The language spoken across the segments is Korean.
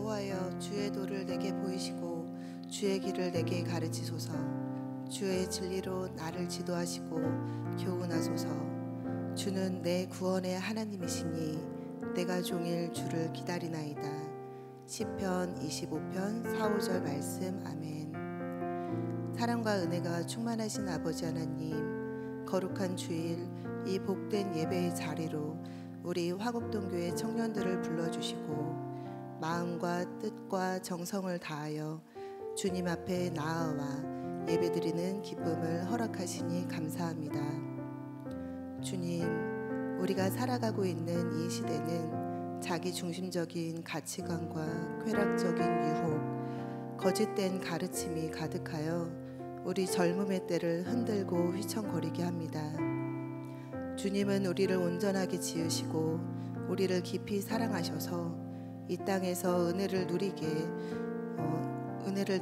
여호와여, 주의 도를 내게 보이시고 주의 길을 내게 가르치소서. 주의 진리로 나를 지도하시고 교훈하소서. 주는 내 구원의 하나님이시니 내가 종일 주를 기다리나이다. 시편 25편 4-5절 말씀. 아멘. 사랑과 은혜가 충만하신 아버지 하나님, 거룩한 주일 이 복된 예배의 자리로 우리 화곡동교회 청년들을 불러주시고 마음과 뜻과 정성을 다하여 주님 앞에 나아와 예배드리는 기쁨을 허락하시니 감사합니다. 주님, 우리가 살아가고 있는 이 시대는 자기 중심적인 가치관과 쾌락적인 유혹, 거짓된 가르침이 가득하여 우리 젊음의 때를 흔들고 휘청거리게 합니다. 주님은 우리를 온전하게 지으시고 우리를 깊이 사랑하셔서 이 땅에서 은혜를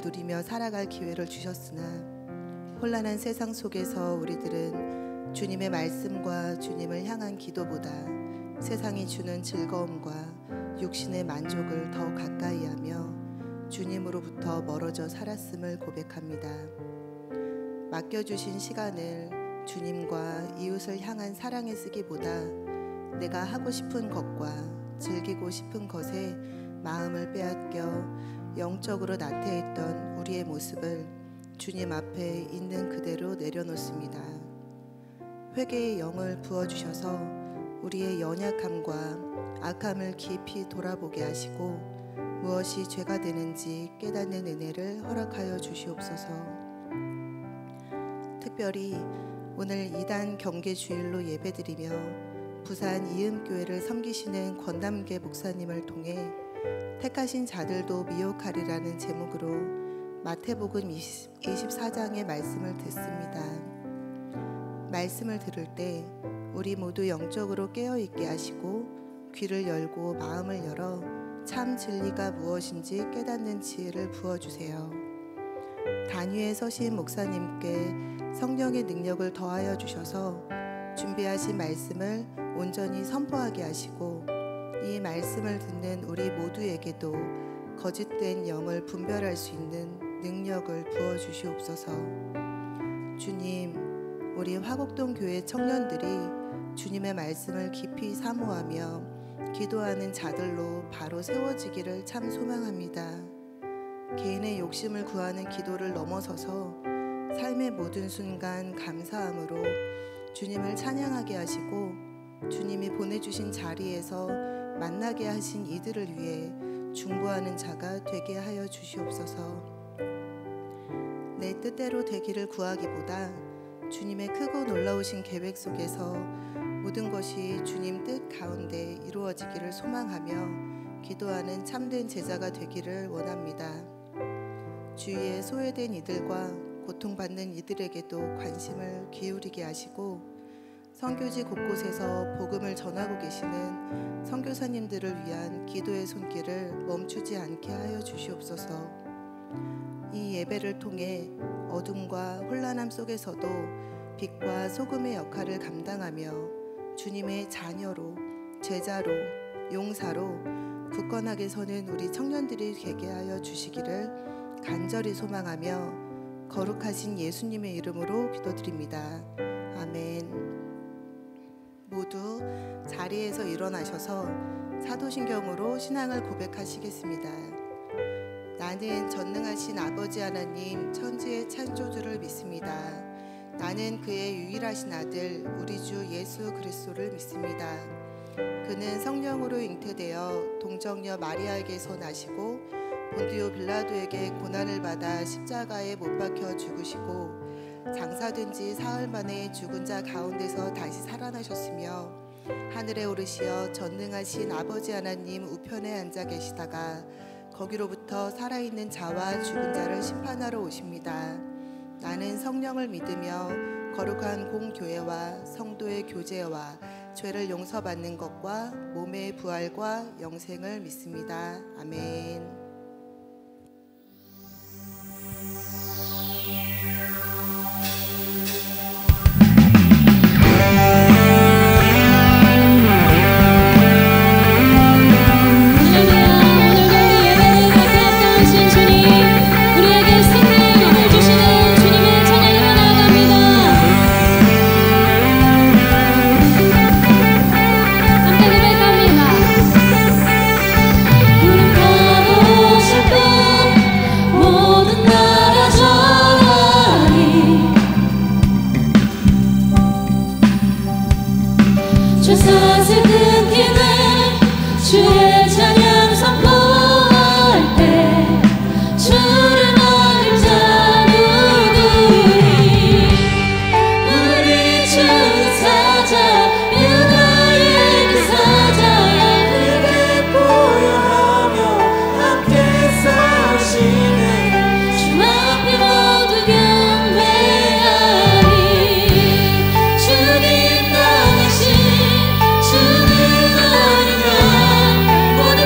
누리며 살아갈 기회를 주셨으나 혼란한 세상 속에서 우리들은 주님의 말씀과 주님을 향한 기도보다 세상이 주는 즐거움과 육신의 만족을 더 가까이 하며 주님으로부터 멀어져 살았음을 고백합니다. 맡겨주신 시간을 주님과 이웃을 향한 사랑에 쓰기보다 내가 하고 싶은 것과 즐기고 싶은 것에 마음을 빼앗겨 영적으로 나태했던 우리의 모습을 주님 앞에 있는 그대로 내려놓습니다. 회개의 영을 부어주셔서 우리의 연약함과 악함을 깊이 돌아보게 하시고 무엇이 죄가 되는지 깨닫는 은혜를 허락하여 주시옵소서. 특별히 오늘 2단 경계 주일로 예배드리며 부산 이음교회를 섬기시는 권담계 목사님을 통해 택하신 자들도 미혹하리라는 제목으로 마태복음 24장의 말씀을 듣습니다. 말씀을 들을 때 우리 모두 영적으로 깨어있게 하시고 귀를 열고 마음을 열어 참 진리가 무엇인지 깨닫는 지혜를 부어주세요. 단위에 서신 목사님께 성령의 능력을 더하여 주셔서 준비하신 말씀을 온전히 선포하게 하시고 이 말씀을 듣는 우리 모두에게도 거짓된 영을 분별할 수 있는 능력을 부어주시옵소서. 주님, 우리 화곡동 교회 청년들이 주님의 말씀을 깊이 사모하며 기도하는 자들로 바로 세워지기를 참 소망합니다. 개인의 욕심을 구하는 기도를 넘어서서 삶의 모든 순간 감사함으로 주님을 찬양하게 하시고 주님이 보내주신 자리에서 만나게 하신 이들을 위해 중보하는 자가 되게 하여 주시옵소서. 내 뜻대로 되기를 구하기보다 주님의 크고 놀라우신 계획 속에서 모든 것이 주님 뜻 가운데 이루어지기를 소망하며 기도하는 참된 제자가 되기를 원합니다. 주위에 소외된 이들과 고통받는 이들에게도 관심을 기울이게 하시고 선교지 곳곳에서 복음을 전하고 계시는 선교사님들을 위한 기도의 손길을 멈추지 않게 하여 주시옵소서. 이 예배를 통해 어둠과 혼란함 속에서도 빛과 소금의 역할을 감당하며 주님의 자녀로, 제자로, 용사로 굳건하게 서는 우리 청년들이 되게 하여 주시기를 간절히 소망하며 거룩하신 예수님의 이름으로 기도드립니다. 아멘. 모두 자리에서 일어나셔서 사도신경으로 신앙을 고백하시겠습니다. 나는 전능하신 아버지 하나님 천지의 창조주를 믿습니다. 나는 그의 유일하신 아들 우리 주 예수 그리스도를 믿습니다. 그는 성령으로 잉태되어 동정녀 마리아에게서 나시고 본디오 빌라도에게 고난을 받아 십자가에 못 박혀 죽으시고 장사된 지 사흘 만에 죽은 자 가운데서 다시 살아나셨으며 하늘에 오르시어 전능하신 아버지 하나님 우편에 앉아 계시다가 거기로부터 살아있는 자와 죽은 자를 심판하러 오십니다. 나는 성령을 믿으며 거룩한 공교회와 성도의 교제와 죄를 용서받는 것과 몸의 부활과 영생을 믿습니다. 아멘. 주사슬 끊기네 주의 찬양 선포할 때 주를 만일 자 누구니 우리 주는 사자 유다의 그 사자 그게 보여하며 함께 싸우시네 주 앞에 모두 경배하리 주님 나으신 주는 아니면 모든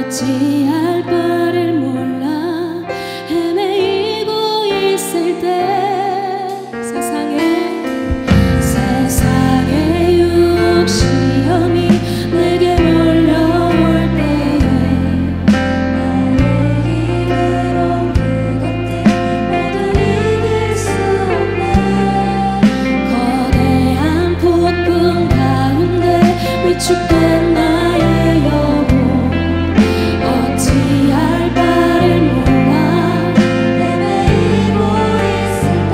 어찌할 바를 몰라 헤매이고 있을 때 세상의 육시험이 내게 몰려올 때에 나의 힘으로 그것들 모두 이길 수 없네. 거대한 폭풍 가운데 위축된 나의 영혼 어찌할 바를 몰라 헤매이고 있을 때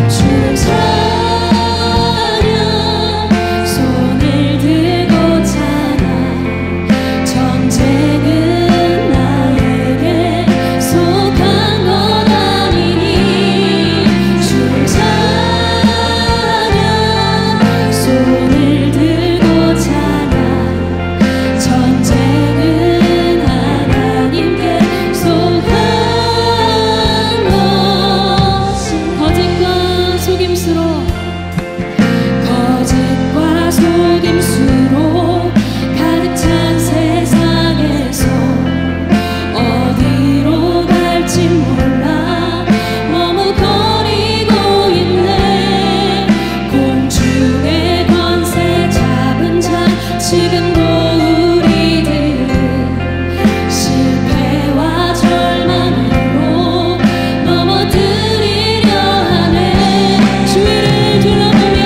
주를 찬양 손을 들고 찬양 전쟁은 나에게 속한 것 아니니 주를 찬양 손을 들고 찬양 전쟁은 하나님께 속한 것이 거짓과 속임수로 가득 찬 세상에서 어디로 갈지 몰라 머뭇거리고 있네. 공중의 권세 잡은 자 지금도 우리들은 실패와 절망으로 넘어뜨리려 하네. 주위를 둘러보면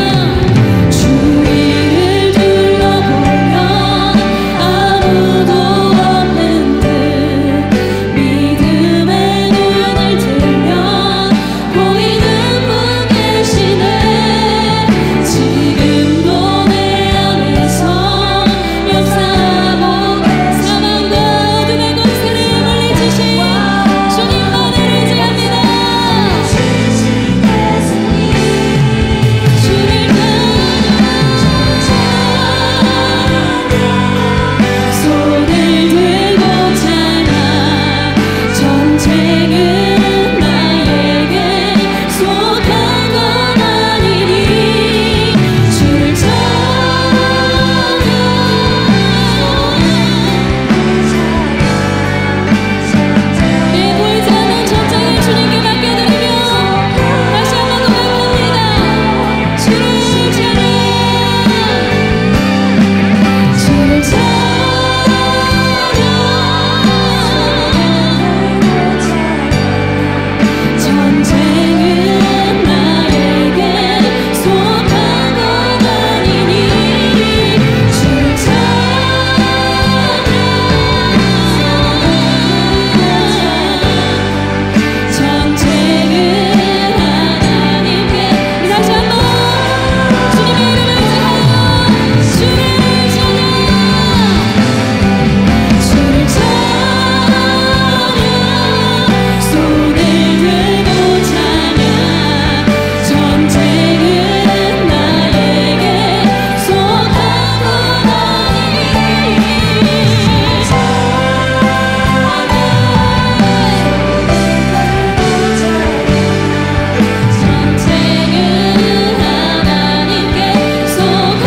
아무도 없는 듯 믿음의 눈을 들면 보이는 분 계시네. 지금도 내 안에서 역사하고 사망과 어둠의 권세를 물리치신 주님만을 의지합니다. 주를 손을 들고 찬양 전쟁은 나에게 속한 건 아니니 주를 내 보이지 않는 전쟁을 주님께 맡겨드리며 다시 한번 고백합니다. 주를 찬양 주를 전쟁은 나에게 속한 건 아니니 주를 전쟁은 하나님께 다시 한번 주님의 이름을 의지하여 주를 찬양 주를 찬양 손을 들고 찬양 전쟁은 나에게 속한 건 전쟁은 하나님께 속한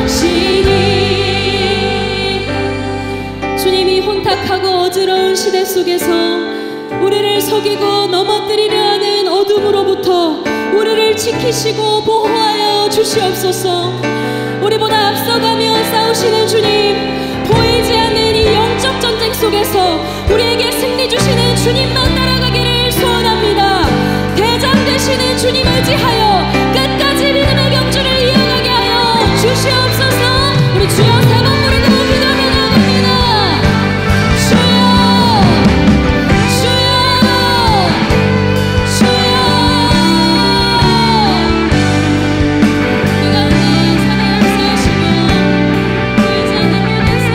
것이니. 주님이 혼탁하고 어지러운 시대 속에서 우리를 속이고 넘어뜨리려 하는 어둠으로부터 우리를 지키시고 보호하여 주시옵소서. 우리보다 앞서가며 싸우시는 주님, 보이지 않는 이 영적 전쟁 속에서 우리에게 승리 주시는 주님만 따라가기를 소원합니다. 대장 되시는 주님 의지하여 끝까지 믿음의 경주를 이어가게 하여 주시옵소서. 우리 주여 세 번 부르고 기도하며 나갑니다. 주여 주여 주여 우리 가운데 사랑 역사하시며 보이지 않는 곳에서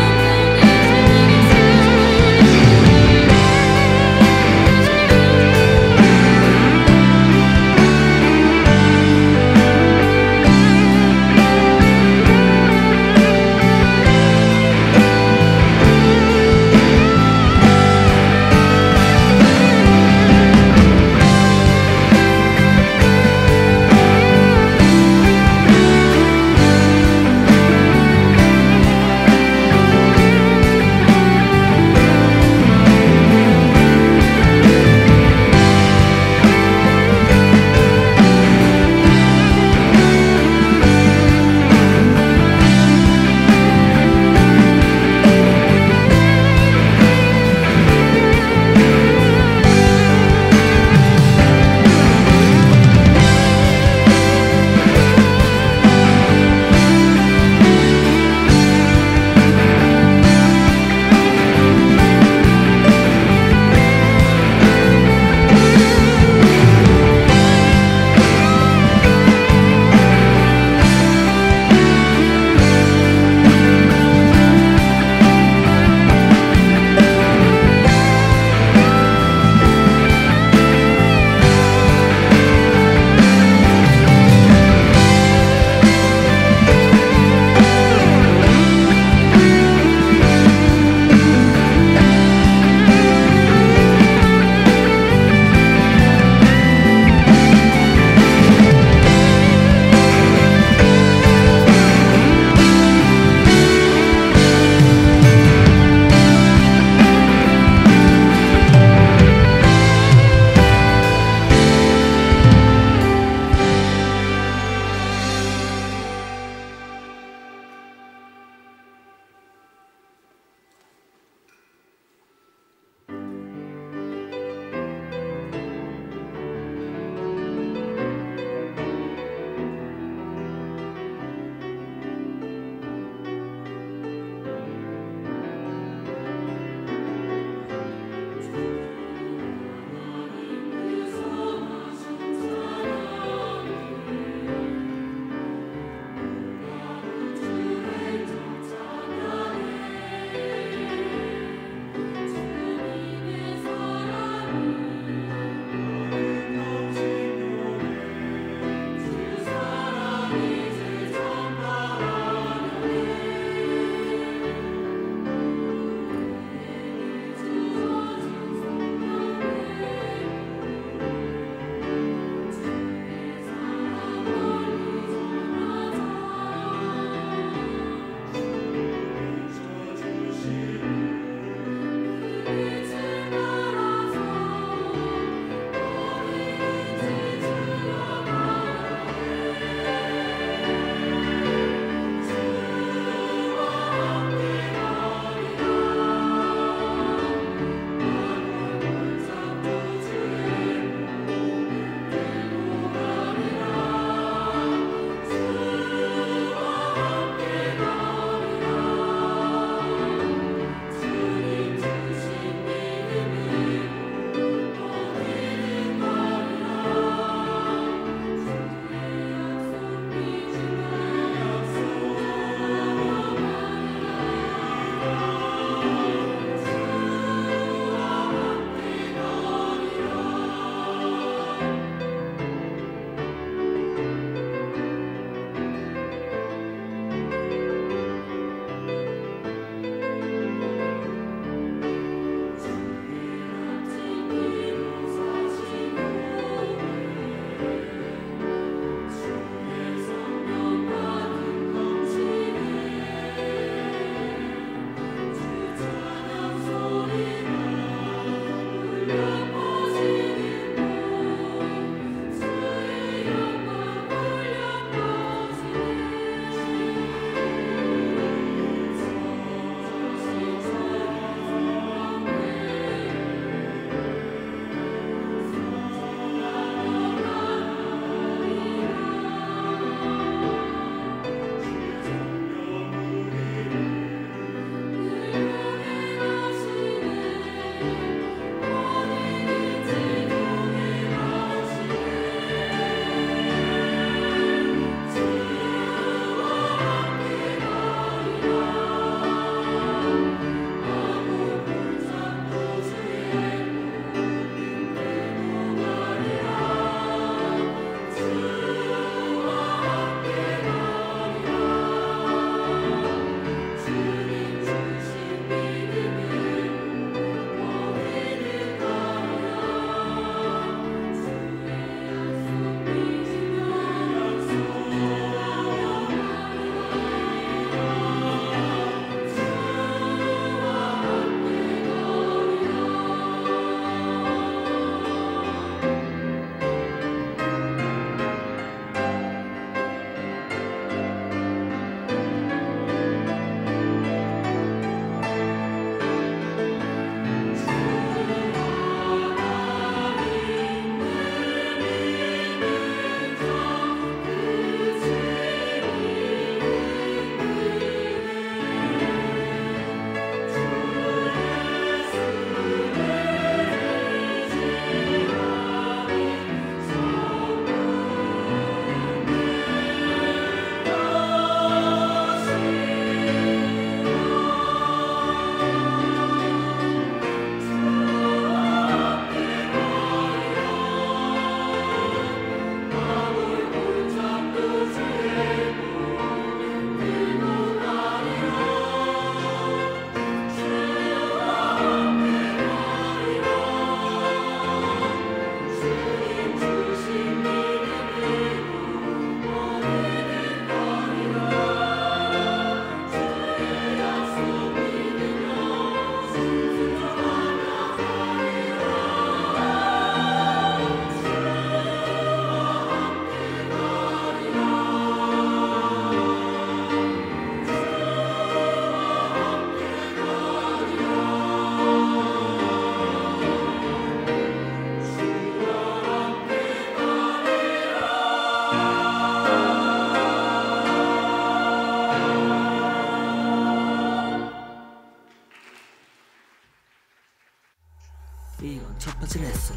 첫 번째 레슨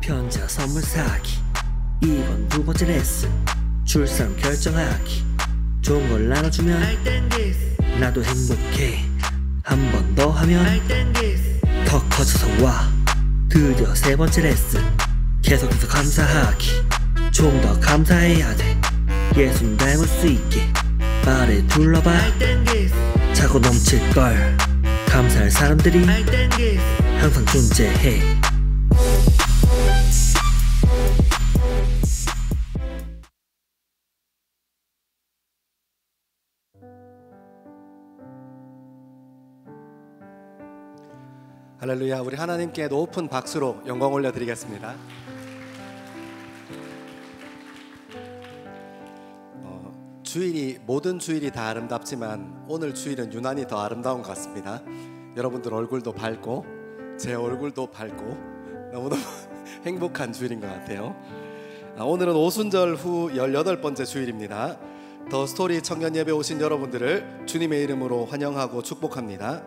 편지와 선물 사기. 이번 두 번째 레슨 줄 사람 결정하기. 좋은 걸 나눠주면 나도 행복해. 한 번 더 하면 더 커져서 와. 드디어 세 번째 레슨 계속해서 감사하기. 좀 더 감사해야 돼. 예수님 닮을 수 있게 말에 둘러봐. 차고 넘칠걸. 감사할 사람들이 항상 존재해. 할렐루야. 우리 하나님께 높은 박수로 영광 올려드리겠습니다. 주일이 모든 주일이 다 아름답지만 오늘 주일은 유난히 더 아름다운 것 같습니다. 여러분들 얼굴도 밝고 제 얼굴도 밝고 너무너무 행복한 주일인 것 같아요. 오늘은 오순절 후 18번째 주일입니다. 더 스토리 청년 예배 오신 여러분들을 주님의 이름으로 환영하고 축복합니다.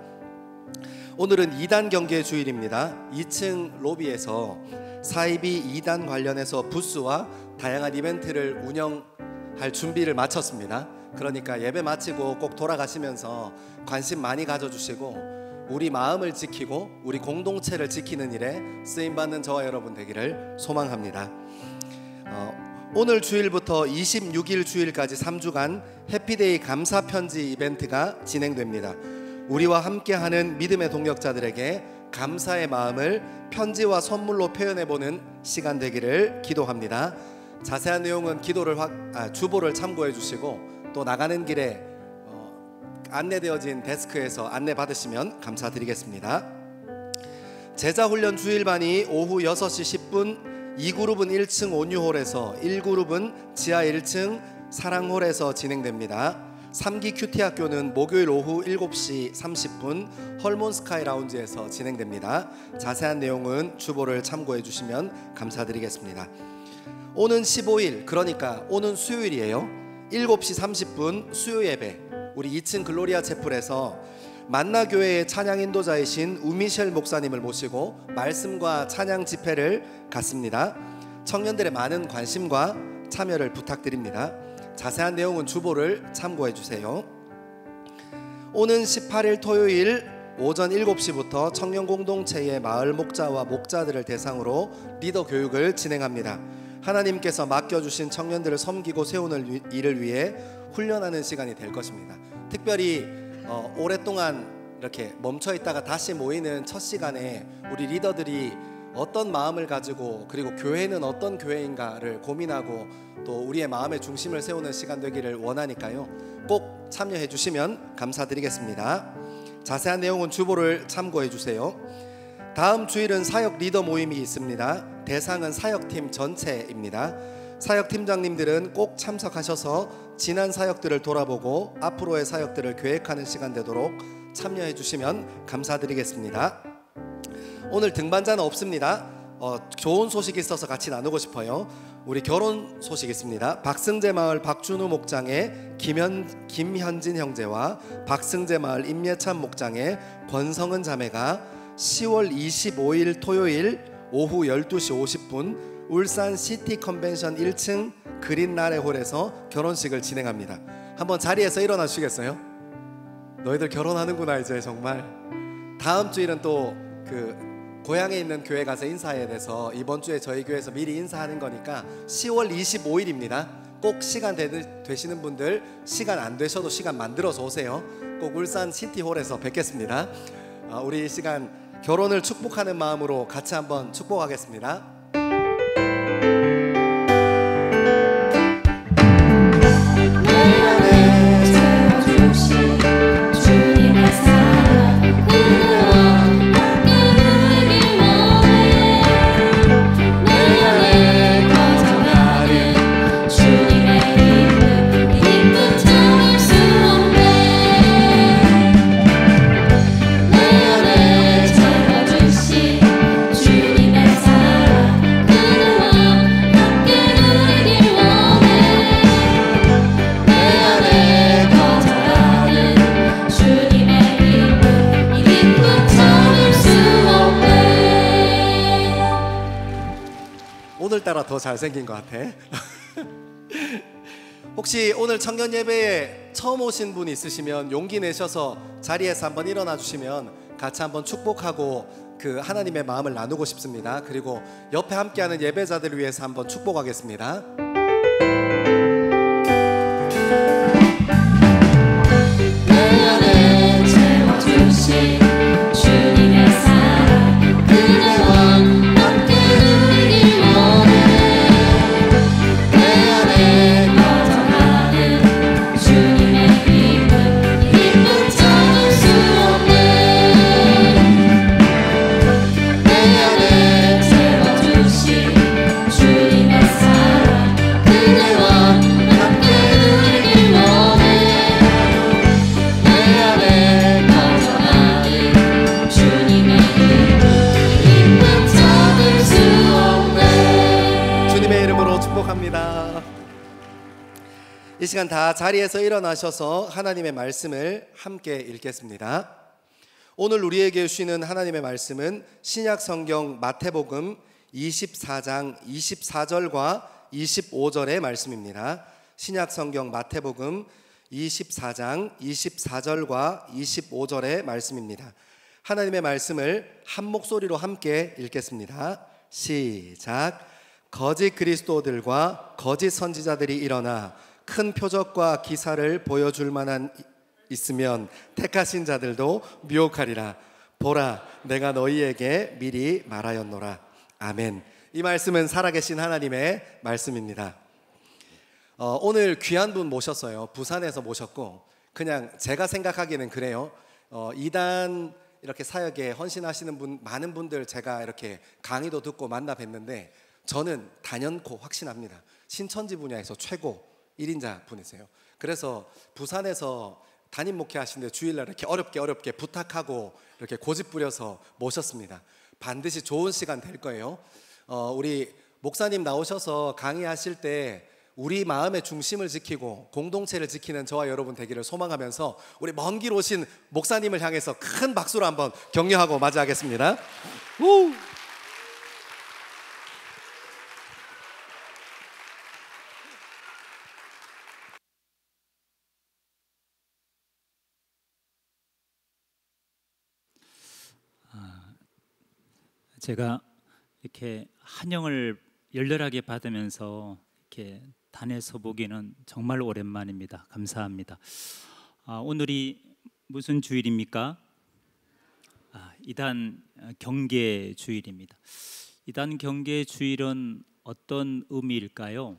오늘은 2단 경계 주일입니다. 2층 로비에서 사이비 2단 관련해서 부스와 다양한 이벤트를 운영할 준비를 마쳤습니다. 그러니까 예배 마치고 꼭 돌아가시면서 관심 많이 가져주시고 우리 마음을 지키고 우리 공동체를 지키는 일에 쓰임받는 저와 여러분 되기를 소망합니다. 오늘 주일부터 26일 주일까지 3주간 해피데이 감사편지 이벤트가 진행됩니다. 우리와 함께하는 믿음의 동역자들에게 감사의 마음을 편지와 선물로 표현해보는 시간 되기를 기도합니다. 자세한 내용은 주보를 참고해 주시고 또 나가는 길에 안내되어진 데스크에서 안내 받으시면 감사드리겠습니다. 제자훈련 주일반이 오후 6시 10분 2그룹은 1층 온유홀에서 1그룹은 지하 1층 사랑홀에서 진행됩니다. 3기 큐티 학교는 목요일 오후 7시 30분 헐몬 스카이 라운지에서 진행됩니다. 자세한 내용은 주보를 참고해 주시면 감사드리겠습니다. 오는 15일, 그러니까 오는 수요일이에요. 7시 30분 수요 예배 우리 2층 글로리아 채플에서 만나교회의 찬양 인도자이신 우미셸 목사님을 모시고 말씀과 찬양 집회를 갖습니다. 청년들의 많은 관심과 참여를 부탁드립니다. 자세한 내용은 주보를 참고해 주세요. 오는 18일 토요일 오전 7시부터 청년 공동체의 마을 목자와 목자들을 대상으로 리더 교육을 진행합니다. 하나님께서 맡겨주신 청년들을 섬기고 세우는 일을 위해 훈련하는 시간이 될 것입니다. 특별히 오랫동안 이렇게 멈춰 있다가 다시 모이는 첫 시간에 우리 리더들이 어떤 마음을 가지고 그리고 교회는 어떤 교회인가를 고민하고 또 우리의 마음의 중심을 세우는 시간 되기를 원하니까요. 꼭 참여해 주시면 감사드리겠습니다. 자세한 내용은 주보를 참고해 주세요. 다음 주일은 사역 리더 모임이 있습니다. 대상은 사역팀 전체입니다. 사역팀장님들은 꼭 참석하셔서 지난 사역들을 돌아보고 앞으로의 사역들을 계획하는 시간 되도록 참여해 주시면 감사드리겠습니다. 오늘 등반자는 없습니다. 좋은 소식이 있어서 같이 나누고 싶어요. 우리 결혼 소식 있습니다. 박승재 마을 박준우 목장의 김현진 형제와 박승재 마을 임예찬 목장의 권성은 자매가 10월 25일 토요일 오후 12시 50분 울산 시티 컨벤션 1층 그린나래 홀에서 결혼식을 진행합니다. 한번 자리에서 일어나 주시겠어요? 너희들 결혼하는구나 이제 정말. 다음 주일은 또 고향에 있는 교회 가서 인사해야 돼서 이번 주에 저희 교회에서 미리 인사하는 거니까 10월 25일입니다. 꼭 시간 되시는 분들 시간 안 되셔도 시간 만들어서 오세요. 꼭 울산 시티홀에서 뵙겠습니다. 우리 이 시간 결혼을 축복하는 마음으로 같이 한번 축복하겠습니다. 주님의 사랑 오늘따라 더 잘생긴 것 같아. 혹시 오늘 청년 예배에 처음 오신 분 있으시면 용기 내셔서 자리에서 한번 일어나 주시면 같이 한번 축복하고 그 하나님의 마음을 나누고 싶습니다. 그리고 옆에 함께하는 예배자들을 위해서 한번 축복하겠습니다. 내 안에 채워주신 주님의 사랑 그대와 함께 누리길 원해. 내 안에 거정하는 주님의 힘은 힘은 참을 수 없네. 내 안에 채워주신 주님의 사랑 그대와 함께 누리길 원해. 내 안에 거정하는 주님의 힘은 참을 수 없네. 주님의 이름으로 축복합니다. 이 시간 다 자리에서 일어나셔서 하나님의 말씀을 함께 읽겠습니다. 오늘 우리에게 주시는 하나님의 말씀은 신약 성경 마태복음 24장 24절과 25절의 말씀입니다. 신약 성경 마태복음 24장 24절과 25절의 말씀입니다. 하나님의 말씀을 한 목소리로 함께 읽겠습니다. 시작. 거짓 그리스도들과 거짓 선지자들이 일어나 큰 표적과 기사를 보여줄 만한 있으면 택하신 자들도 미혹하리라. 보라, 내가 너희에게 미리 말하였노라. 아멘. 이 말씀은 살아계신 하나님의 말씀입니다. 오늘 귀한 분 모셨어요. 부산에서 모셨고, 그냥 제가 생각하기에는 그래요. 이단 이렇게 사역에 헌신하시는 분, 많은 분들 제가 이렇게 강의도 듣고 만나 뵀는데 저는 단연코 확신합니다. 신천지 분야에서 최고 1인자 분이세요. 그래서 부산에서 담임 목회 하시는데 주일날 이렇게 어렵게 부탁하고 이렇게 고집 부려서 모셨습니다. 반드시 좋은 시간 될 거예요. 우리 목사님 나오셔서 강의하실 때 우리 마음의 중심을 지키고 공동체를 지키는 저와 여러분 되기를 소망하면서 우리 먼 길 오신 목사님을 향해서 큰 박수로 한번 격려하고 맞이하겠습니다. 우! 제가 이렇게 환영을 열렬하게 받으면서 이렇게 단에서 보기는 정말 오랜만입니다. 감사합니다. 오늘이 무슨 주일입니까? 이단 경계 주일입니다. 이단 경계 주일은 어떤 의미일까요?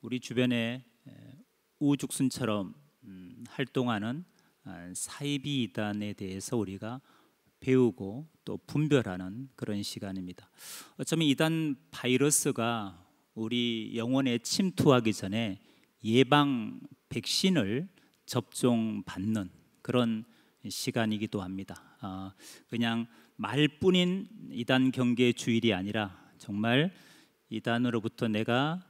우리 주변에 우죽순처럼 활동하는 사이비 이단에 대해서 우리가 배우고 또 분별하는 그런 시간입니다. 어쩌면 이단 바이러스가 우리 영혼에 침투하기 전에 예방 백신을 접종받는 그런 시간이기도 합니다. 그냥 말뿐인 이단 경계 주일이 아니라 정말 이단으로부터 내가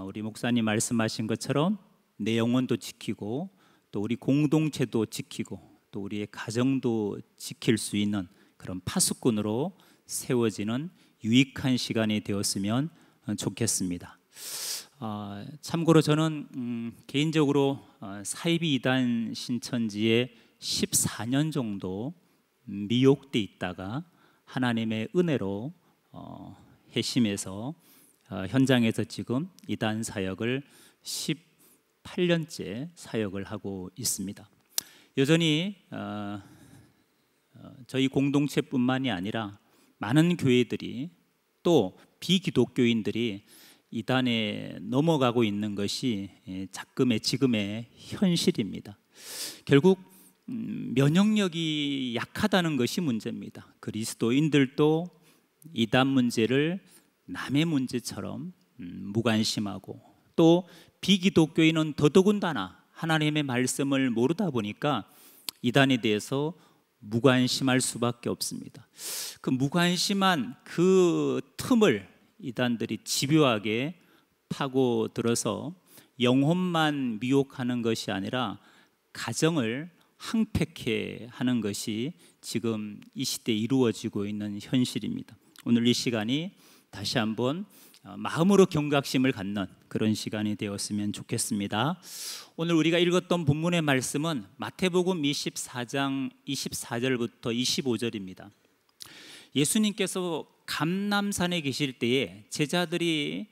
우리 목사님 말씀하신 것처럼 내 영혼도 지키고 또 우리 공동체도 지키고 또 우리의 가정도 지킬 수 있는 그런 파수꾼으로 세워지는 유익한 시간이 되었으면 좋겠습니다. 참고로 저는 개인적으로 사이비 이단 신천지에 14년 정도 미혹돼 있다가 하나님의 은혜로 회심해서 현장에서 지금 이단 사역을 18년째 사역을 하고 있습니다. 여전히 저희 공동체뿐만이 아니라 많은 교회들이 또 비기독교인들이 이단에 넘어가고 있는 것이 지금의 현실입니다. 결국 면역력이 약하다는 것이 문제입니다. 그리스도인들도 이단 문제를 남의 문제처럼 무관심하고 또 비기독교인은 더더군다나 하나님의 말씀을 모르다 보니까 이단에 대해서 무관심할 수밖에 없습니다. 그 무관심한 그 틈을 이단들이 집요하게 파고들어서 영혼만 미혹하는 것이 아니라 가정을 항폐케 하는 것이 지금 이 시대에 이루어지고 있는 현실입니다. 오늘 이 시간이 다시 한번 마음으로 경각심을 갖는 그런 시간이 되었으면 좋겠습니다. 오늘 우리가 읽었던 본문의 말씀은 마태복음 24장 24절부터 25절입니다. 예수님께서 감람산에 계실 때에 제자들이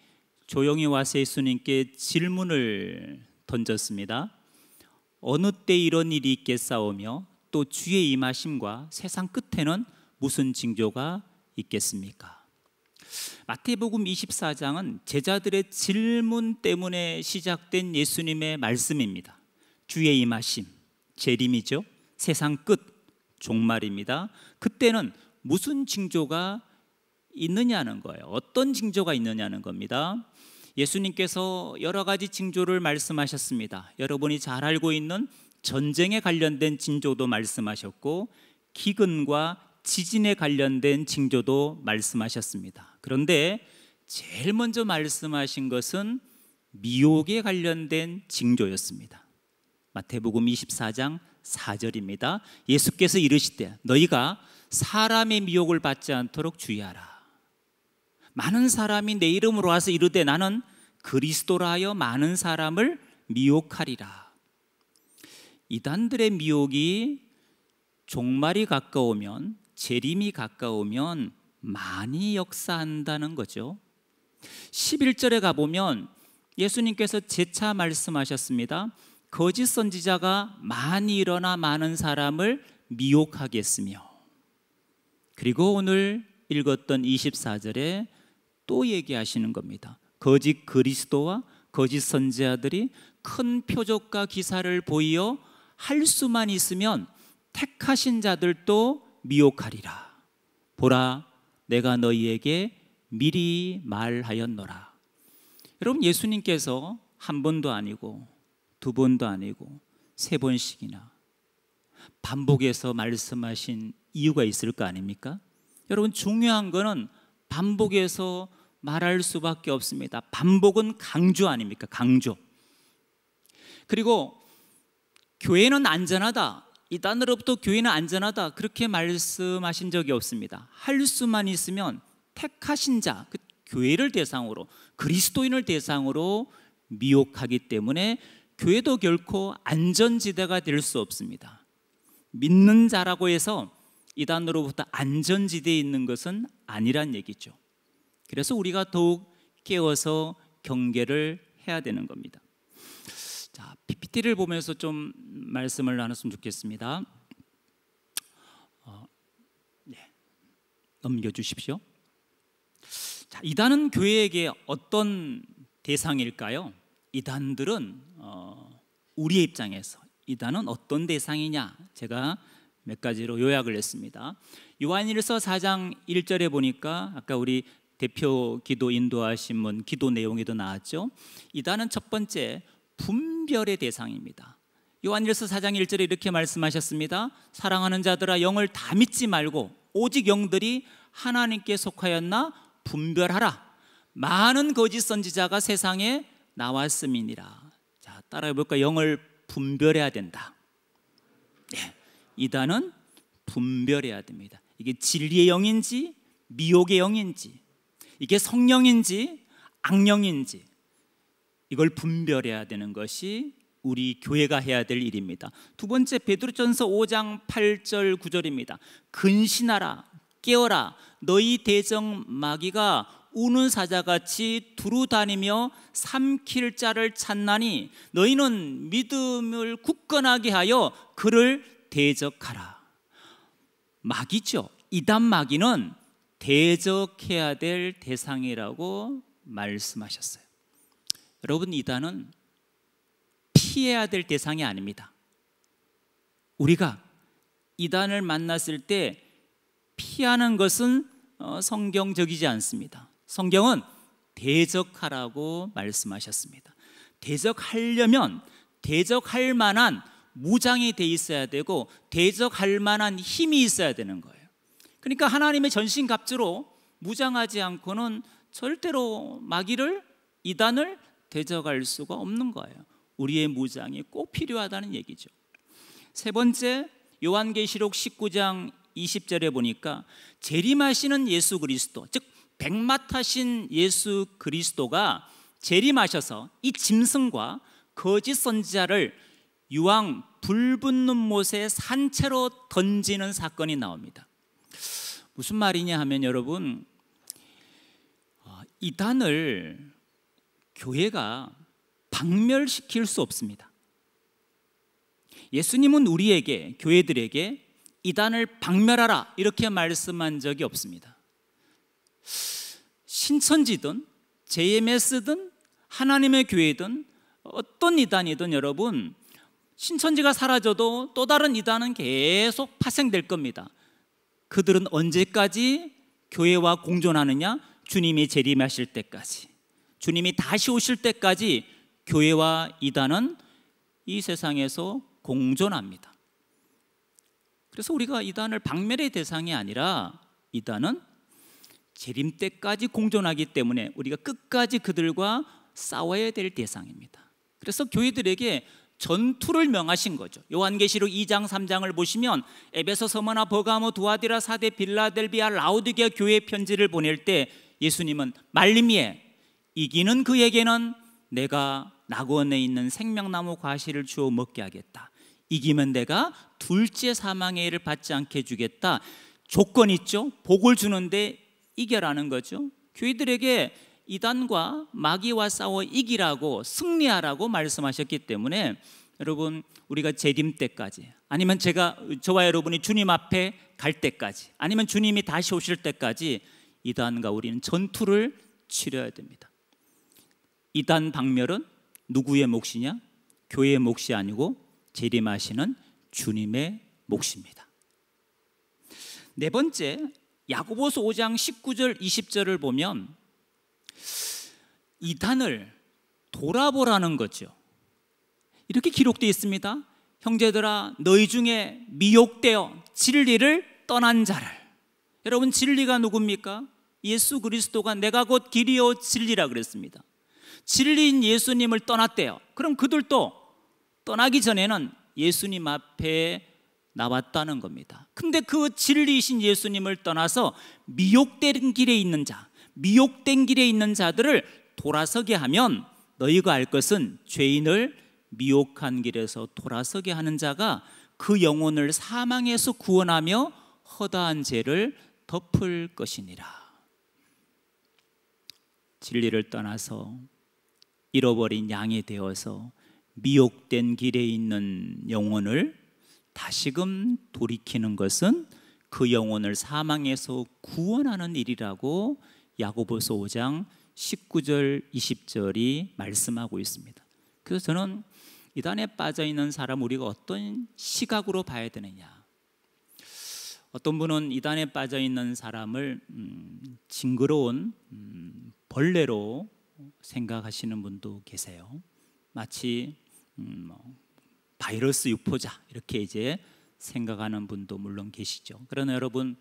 조용히 와서 예수님께 질문을 던졌습니다. 어느 때 이런 일이 있겠사오며 또 주의 임하심과 세상 끝에는 무슨 징조가 있겠습니까? 마태복음 24장은 제자들의 질문 때문에 시작된 예수님의 말씀입니다. 주의 임하심, 재림이죠. 세상 끝, 종말입니다. 그때는 무슨 징조가 있느냐는 거예요. 어떤 징조가 있느냐는 겁니다. 예수님께서 여러 가지 징조를 말씀하셨습니다. 여러분이 잘 알고 있는 전쟁에 관련된 징조도 말씀하셨고 기근과 지진에 관련된 징조도 말씀하셨습니다. 그런데 제일 먼저 말씀하신 것은 미혹에 관련된 징조였습니다. 마태복음 24장 4절입니다. 예수께서 이르시되 너희가 사람의 미혹을 받지 않도록 주의하라. 많은 사람이 내 이름으로 와서 이르되 나는 그리스도라 하여 많은 사람을 미혹하리라. 이단들의 미혹이 종말이 가까우면, 재림이 가까우면 많이 역사한다는 거죠. 11절에 가보면 예수님께서 재차 말씀하셨습니다. 거짓 선지자가 많이 일어나 많은 사람을 미혹하겠으며, 그리고 오늘 읽었던 24절에 또 얘기하시는 겁니다. 거짓 그리스도와 거짓 선지자들이 큰 표적과 기사를 보이어 할 수만 있으면 택하신 자들도 미혹하리라. 보라, 내가 너희에게 미리 말하였노라. 여러분, 예수님께서 한 번도 아니고 두 번도 아니고 세 번씩이나 반복해서 말씀하신 이유가 있을 거 아닙니까? 여러분, 중요한 거는 반복해서 말할 수밖에 없습니다. 반복은 강조 아닙니까? 강조. 그리고 교회는 안전하다, 이단으로부터 교회는 안전하다, 그렇게 말씀하신 적이 없습니다. 할 수만 있으면 택하신 자, 그 교회를 대상으로, 그리스도인을 대상으로 미혹하기 때문에 교회도 결코 안전지대가 될 수 없습니다. 믿는 자라고 해서 이단으로부터 안전지대에 있는 것은 아니란 얘기죠. 그래서 우리가 더욱 깨워서 경계를 해야 되는 겁니다. 자, PPT를 보면서 좀 말씀을 나눴으면 좋겠습니다. 넘겨주십시오. 자, 이단은 교회에게 어떤 대상일까요? 이단들은 우리의 입장에서 이단은 어떤 대상이냐, 제가 몇 가지로 요약을 했습니다. 요한일서 4장 1절에 보니까 아까 우리 대표 기도 인도하신 분 기도 내용에도 나왔죠. 이단은 첫 번째 분별의 대상입니다. 요한일서 4장 1절에 이렇게 말씀하셨습니다. 사랑하는 자들아, 영을 다 믿지 말고 오직 영들이 하나님께 속하였나 분별하라. 많은 거짓 선지자가 세상에 나왔음이니라. 자, 따라해 볼까? 영을 분별해야 된다. 네, 이단은 분별해야 됩니다. 이게 진리의 영인지 미혹의 영인지, 이게 성령인지 악령인지, 이걸 분별해야 되는 것이 우리 교회가 해야 될 일입니다. 두 번째, 베드로전서 5장 8절 9절입니다. 근신하라, 깨어라, 너희 대적 마귀가 우는 사자같이 두루 다니며 삼킬 자를 찾나니 너희는 믿음을 굳건하게 하여 그를 대적하라. 마귀죠. 이단 마귀는 대적해야 될 대상이라고 말씀하셨어요. 여러분, 이단은 피해야 될 대상이 아닙니다. 우리가 이단을 만났을 때 피하는 것은 성경적이지 않습니다. 성경은 대적하라고 말씀하셨습니다. 대적하려면 대적할 만한 무장이 돼 있어야 되고 대적할 만한 힘이 있어야 되는 거예요. 그러니까 하나님의 전신갑주로 무장하지 않고는 절대로 마귀를, 이단을 대적할 수가 없는 거예요. 우리의 무장이 꼭 필요하다는 얘기죠. 세 번째, 요한계시록 19장 20절에 보니까 재림하시는 예수 그리스도, 즉 백마타신 예수 그리스도가 재림하셔서 이 짐승과 거짓 선지자를 유황 불붙는 못에 산채로 던지는 사건이 나옵니다. 무슨 말이냐 하면 여러분, 이단을 교회가 박멸시킬 수 없습니다. 예수님은 우리에게, 교회들에게 이단을 박멸하라 이렇게 말씀한 적이 없습니다. 신천지든 JMS든 하나님의 교회든 어떤 이단이든 여러분, 신천지가 사라져도 또 다른 이단은 계속 파생될 겁니다. 그들은 언제까지 교회와 공존하느냐? 주님이 재림하실 때까지, 주님이 다시 오실 때까지 교회와 이단은 이 세상에서 공존합니다. 그래서 우리가 이단을 박멸의 대상이 아니라 이단은 재림 때까지 공존하기 때문에 우리가 끝까지 그들과 싸워야 될 대상입니다. 그래서 교회들에게 전투를 명하신 거죠. 요한계시록 2장 3장을 보시면 에베소, 서머나, 버가모, 두아디라, 사데, 빌라델비아, 라오디게아 교회 편지를 보낼 때 예수님은 말림이에 이기는 그에게는 내가 낙원에 있는 생명나무 과실을 주어 먹게 하겠다. 이기면 내가 둘째 사망의 해를 받지 않게 해주겠다. 조건 있죠. 복을 주는데 이겨라는 거죠. 교회들에게 이단과 마귀와 싸워 이기라고, 승리하라고 말씀하셨기 때문에 여러분, 우리가 재림 때까지, 아니면 저와 여러분이 주님 앞에 갈 때까지, 아니면 주님이 다시 오실 때까지 이단과 우리는 전투를 치러야 됩니다. 이단 박멸은 누구의 몫이냐? 교회의 몫이 아니고 재림하시는 주님의 몫입니다. 네 번째, 야고보서 5장 19절 20절을 보면 이단을 돌아보라는 거죠. 이렇게 기록되어 있습니다. 형제들아, 너희 중에 미혹되어 진리를 떠난 자를. 여러분, 진리가 누굽니까? 예수 그리스도가 내가 곧 길이요 진리라 그랬습니다. 진리인 예수님을 떠났대요. 그럼 그들도 떠나기 전에는 예수님 앞에 나왔다는 겁니다. 근데 그 진리이신 예수님을 떠나서 미혹된 길에 있는 자, 미혹된 길에 있는 자들을 돌아서게 하면 너희가 알 것은 죄인을 미혹한 길에서 돌아서게 하는 자가 그 영혼을 사망에서 구원하며 허다한 죄를 덮을 것이니라. 진리를 떠나서 잃어버린 양이 되어서 미혹된 길에 있는 영혼을 다시금 돌이키는 것은 그 영혼을 사망에서 구원하는 일이라고 야고보서 5장 19절 20절이 말씀하고 있습니다. 그래서 저는 이단에 빠져있는 사람 우리가 어떤 시각으로 봐야 되느냐. 어떤 분은 이단에 빠져있는 사람을 징그러운 벌레로 생각하시는 분도 계세요. 마치 바이러스 유포자 이렇게 이제 생각하는 분도 물론 계시죠. 그러나 여러분,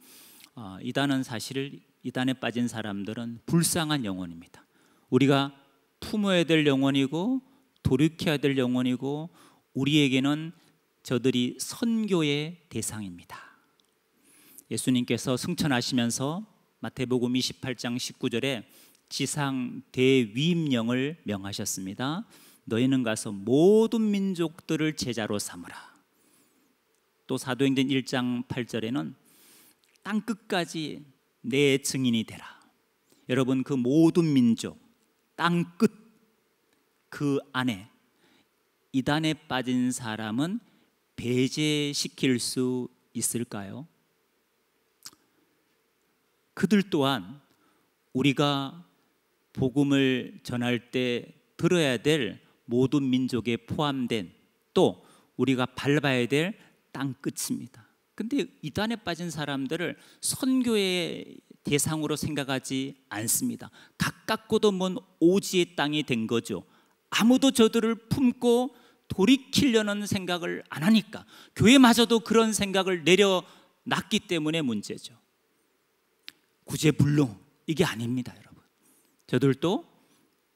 이단은 사실 이단에 빠진 사람들은 불쌍한 영혼입니다. 우리가 품어야 될 영혼이고 돌이켜야 될 영혼이고 우리에게는 저들이 선교의 대상입니다. 예수님께서 승천하시면서 마태복음 28장 19절에 지상 대위임령을 명하셨습니다. 너희는 가서 모든 민족들을 제자로 삼으라. 또 사도행전 1장 8절에는 땅끝까지 내 증인이 되라. 여러분, 그 모든 민족, 땅끝 그 안에 이단에 빠진 사람은 배제시킬 수 있을까요? 그들 또한 우리가 복음을 전할 때 들어야 될 모든 민족에 포함된 또 우리가 밟아야 될 땅끝입니다. 근데 이단에 빠진 사람들을 선교의 대상으로 생각하지 않습니다. 가깝고도 먼 오지의 땅이 된 거죠. 아무도 저들을 품고 돌이키려는 생각을 안 하니까, 교회마저도 그런 생각을 내려놨기 때문에 문제죠. 구제불능 이게 아닙니다, 여러분. 저들도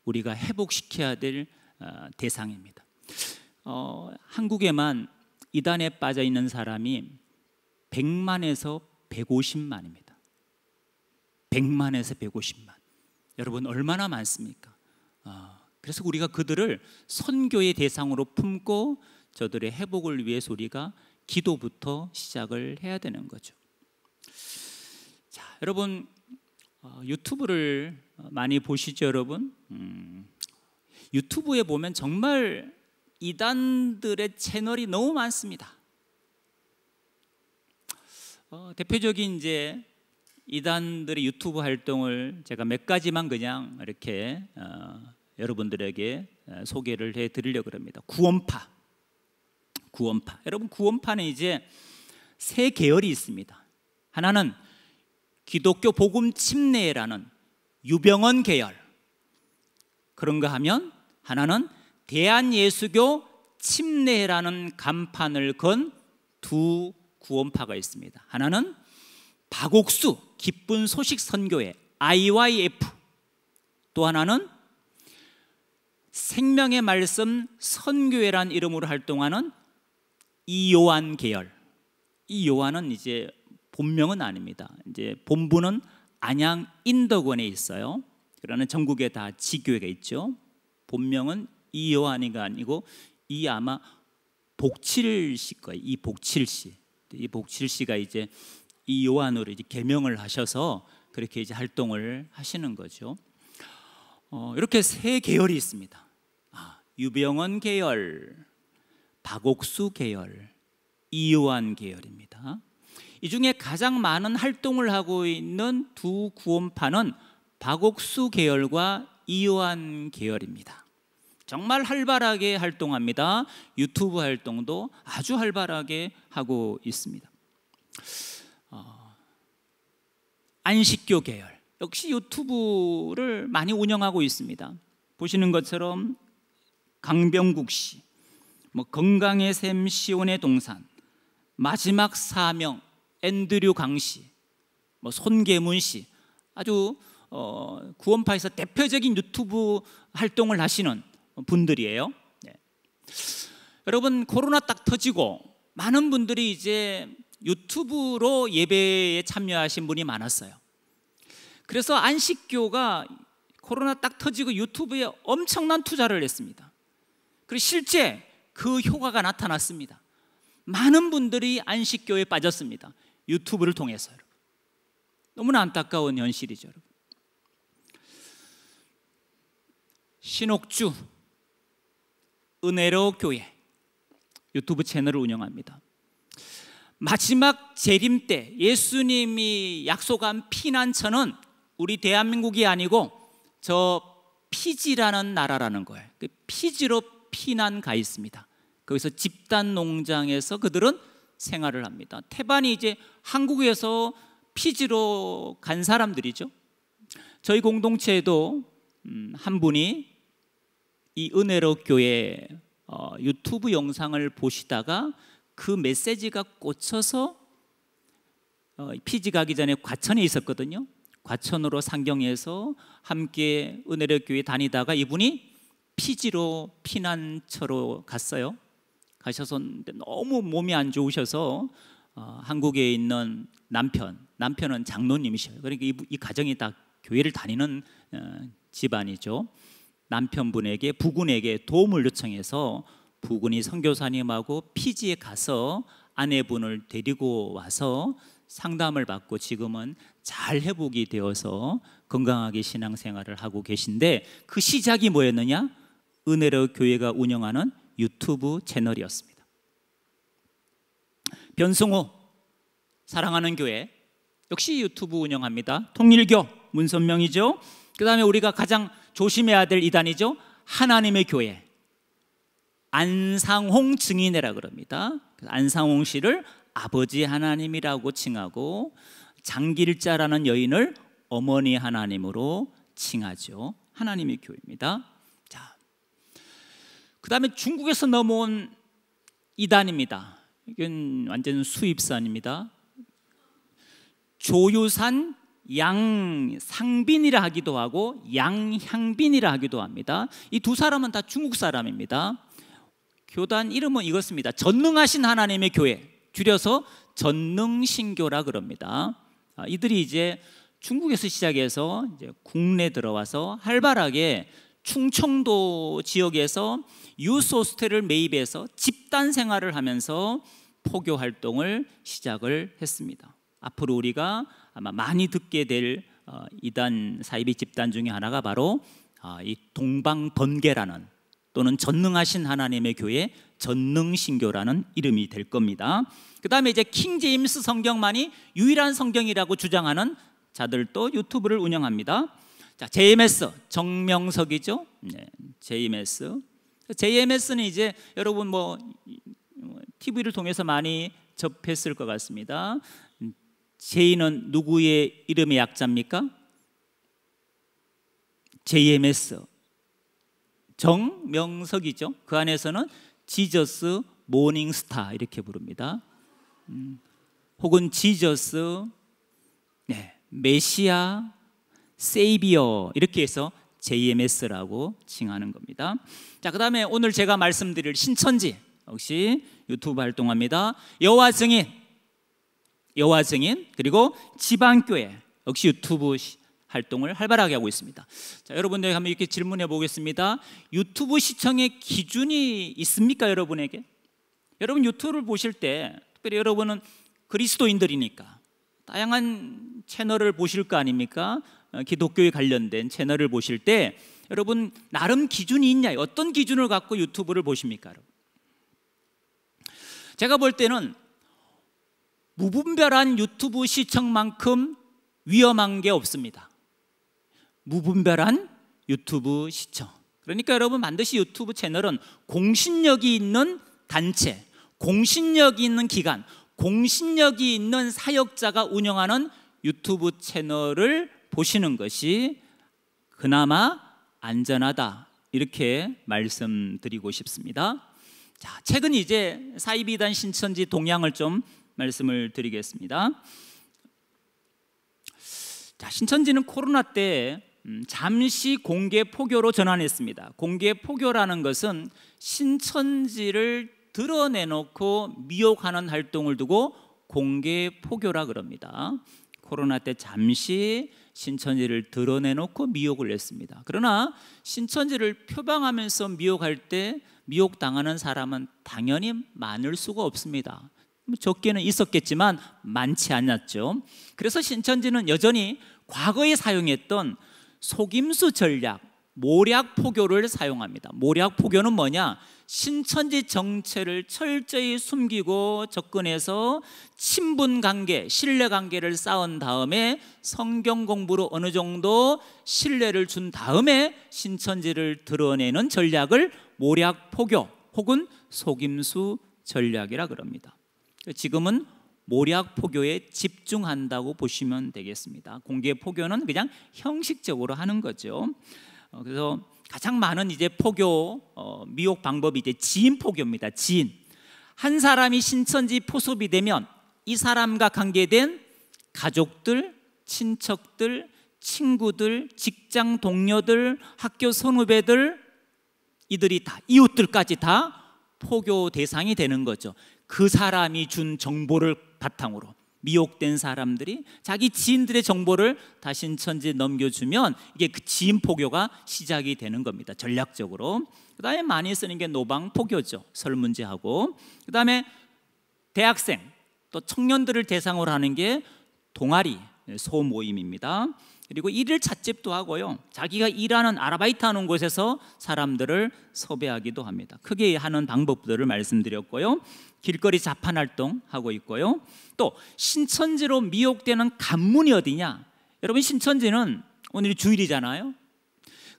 우리가 회복시켜야 될 대상입니다. 한국에만 이단에 빠져 있는 사람이 100만에서 150만입니다. 100만에서 150만. 여러분 얼마나 많습니까? 그래서 우리가 그들을 선교의 대상으로 품고 저들의 회복을 위해서 우리가 기도부터 시작을 해야 되는 거죠. 자, 여러분 유튜브를 많이 보시죠, 여러분? 유튜브에 보면 정말 이단들의 채널이 너무 많습니다. 대표적인 이제 이단들의 유튜브 활동을 제가 몇 가지만 그냥 이렇게 여러분들에게 소개를 해드리려고 합니다. 구원파. 여러분 구원파는 이제 세 계열이 있습니다. 하나는 기독교 복음 침례라는 유병언 계열. 그런가 하면 하나는 대한예수교 침례라는 간판을 건 두 구원파가 있습니다. 하나는 박옥수 기쁜 소식 선교회 IYF, 또 하나는 생명의 말씀 선교회란 이름으로 활동하는 이요한 계열. 이요한은 이제 본명은 아닙니다. 이제 본부는 안양 인덕원에 있어요. 그러나 전국에 다 지교회가 있죠. 본명은 이요한이가 아니고 이 아마 복칠 씨 거예요. 이 복칠 씨. 이 복칠 씨가 이제 이 요한으로 이제 개명을 하셔서 그렇게 이제 활동을 하시는 거죠. 이렇게 세 계열이 있습니다. 유병언 계열, 박옥수 계열, 이요한 계열입니다. 이 중에 가장 많은 활동을 하고 있는 두 구원파는 박옥수 계열과 이요한 계열입니다. 정말 활발하게 활동합니다. 유튜브 활동도 아주 활발하게 하고 있습니다. 안식교 계열 역시 유튜브를 많이 운영하고 있습니다. 보시는 것처럼 강병국 씨, 건강의 샘 시온의 동산, 마지막 사명 앤드류 강 씨, 손계문 씨, 아주 구원파에서 대표적인 유튜브 활동을 하시는 분들이에요. 네. 여러분 코로나 딱 터지고 많은 분들이 이제 유튜브로 예배에 참여하신 분이 많았어요. 그래서 안식교가 코로나 딱 터지고 유튜브에 엄청난 투자를 했습니다. 그리고 실제 그 효과가 나타났습니다. 많은 분들이 안식교에 빠졌습니다. 유튜브를 통해서. 너무나 안타까운 현실이죠. 여러분. 신옥주 은혜로 교회 유튜브 채널을 운영합니다. 마지막 재림 때 예수님이 약속한 피난처는 우리 대한민국이 아니고 저 피지라는 나라라는 거예요. 그 피지로 피난 가 있습니다. 거기서 집단 농장에서 그들은 생활을 합니다. 태반이 이제 한국에서 피지로 간 사람들이죠. 저희 공동체에도 한 분이 이 은혜로 교회 유튜브 영상을 보시다가 그 메시지가 꽂혀서 피지 가기 전에 과천에 있었거든요. 과천으로 상경해서 함께 은혜로 교회 다니다가 이분이 피지로 피난처로 갔어요. 가셔서 너무 몸이 안 좋으셔서 한국에 있는 남편은 장로님이셔요. 그러니까 이 가정이 다 교회를 다니는 집안이죠. 남편분에게 부군에게 도움을 요청해서 부군이 선교사님하고 피지에 가서 아내분을 데리고 와서 상담을 받고 지금은 잘 회복이 되어서 건강하게 신앙생활을 하고 계신데 그 시작이 뭐였느냐? 은혜로 교회가 운영하는 유튜브 채널이었습니다. 변승호 사랑하는 교회 역시 유튜브 운영합니다. 통일교 문선명이죠. 그 다음에 우리가 가장 조심해야 될 이단이죠. 하나님의 교회 안상홍 증인회라 그럽니다. 안상홍 씨를 아버지 하나님이라고 칭하고 장길자라는 여인을 어머니 하나님으로 칭하죠. 하나님의 교회입니다. 자, 그 다음에 중국에서 넘어온 이단입니다. 이건 완전 수입산입니다. 조유산 양상빈이라 하기도 하고 양향빈이라 하기도 합니다. 이 두 사람은 다 중국 사람입니다. 교단 이름은 이것입니다. 전능하신 하나님의 교회, 줄여서 전능신교라 그럽니다. 이들이 이제 중국에서 시작해서 이제 국내 들어와서 활발하게 충청도 지역에서 유스 호스텔을 매입해서 집단 생활을 하면서 포교 활동을 시작을 했습니다. 앞으로 우리가 아마 많이 듣게 될 이단 사이비 집단 중에 하나가 바로 이 동방번개라는 또는 전능하신 하나님의 교회 전능신교라는 이름이 될 겁니다. 그 다음에 이제 킹 제임스 성경만이 유일한 성경이라고 주장하는 자들도 유튜브를 운영합니다. 자, JMS 정명석이죠. 네, JMS는 이제 여러분 뭐 TV를 통해서 많이 접했을 것 같습니다. J는 누구의 이름의 약자입니까? JMS 정명석이죠. 그 안에서는 지저스 모닝스타 이렇게 부릅니다. 혹은 지저스 메시아 세이비어 이렇게 해서 JMS라고 칭하는 겁니다. 자, 그 다음에 오늘 제가 말씀드릴 신천지 역시 유튜브 활동합니다. 여호와 증인 그리고 지방교회 역시 유튜브 활동을 활발하게 하고 있습니다. 자, 여러분들 한번 이렇게 질문해 보겠습니다. 유튜브 시청의 기준이 있습니까, 여러분에게? 여러분 유튜브를 보실 때 특별히 여러분은 그리스도인들이니까 다양한 채널을 보실 거 아닙니까? 기독교에 관련된 채널을 보실 때 여러분 나름 기준이 있냐? 어떤 기준을 갖고 유튜브를 보십니까? 여러분? 제가 볼 때는 무분별한 유튜브 시청만큼 위험한 게 없습니다. 무분별한 유튜브 시청. 그러니까 여러분 반드시 유튜브 채널은 공신력이 있는 단체, 공신력이 있는 기관, 공신력이 있는 사역자가 운영하는 유튜브 채널을 보시는 것이 그나마 안전하다 이렇게 말씀드리고 싶습니다. 자, 최근 이제 사이비단 신천지 동향을 좀 말씀을 드리겠습니다. 자, 신천지는 코로나 때 잠시 공개 포교로 전환했습니다. 공개 포교라는 것은 신천지를 드러내놓고 미혹하는 활동을 두고 공개 포교라 그럽니다. 코로나 때 잠시 신천지를 드러내놓고 미혹을 했습니다. 그러나 신천지를 표방하면서 미혹할 때 미혹당하는 사람은 당연히 많을 수가 없습니다. 적게는 있었겠지만 많지 않았죠. 그래서 신천지는 여전히 과거에 사용했던 속임수 전략, 모략 포교를 사용합니다. 모략 포교는 뭐냐? 신천지 정체를 철저히 숨기고 접근해서 친분 관계, 신뢰 관계를 쌓은 다음에 성경 공부로 어느 정도 신뢰를 준 다음에 신천지를 드러내는 전략을 모략 포교 혹은 속임수 전략이라 그럽니다. 지금은 모략 포교에 집중한다고 보시면 되겠습니다. 공개 포교는 그냥 형식적으로 하는 거죠. 그래서 가장 많은 이제 포교 미혹 방법이 이제 지인 포교입니다. 지인. 한 사람이 신천지 포섭이 되면 이 사람과 관계된 가족들, 친척들, 친구들, 직장 동료들, 학교 선후배들 이들이 다 이웃들까지 다 포교 대상이 되는 거죠. 그 사람이 준 정보를 바탕으로 미혹된 사람들이 자기 지인들의 정보를 다 신천지에 넘겨주면 이게 그 지인 포교가 시작이 되는 겁니다. 전략적으로. 그 다음에 많이 쓰는 게 노방 포교죠. 설문제하고. 그 다음에 대학생 또 청년들을 대상으로 하는 게 동아리 소모임입니다. 그리고 일일 찻집도 하고요. 자기가 일하는 아르바이트 하는 곳에서 사람들을 섭외하기도 합니다. 크게 하는 방법들을 말씀드렸고요. 길거리 자판 활동하고 있고요. 또 신천지로 미혹되는 관문이 어디냐? 여러분 신천지는 오늘이 주일이잖아요.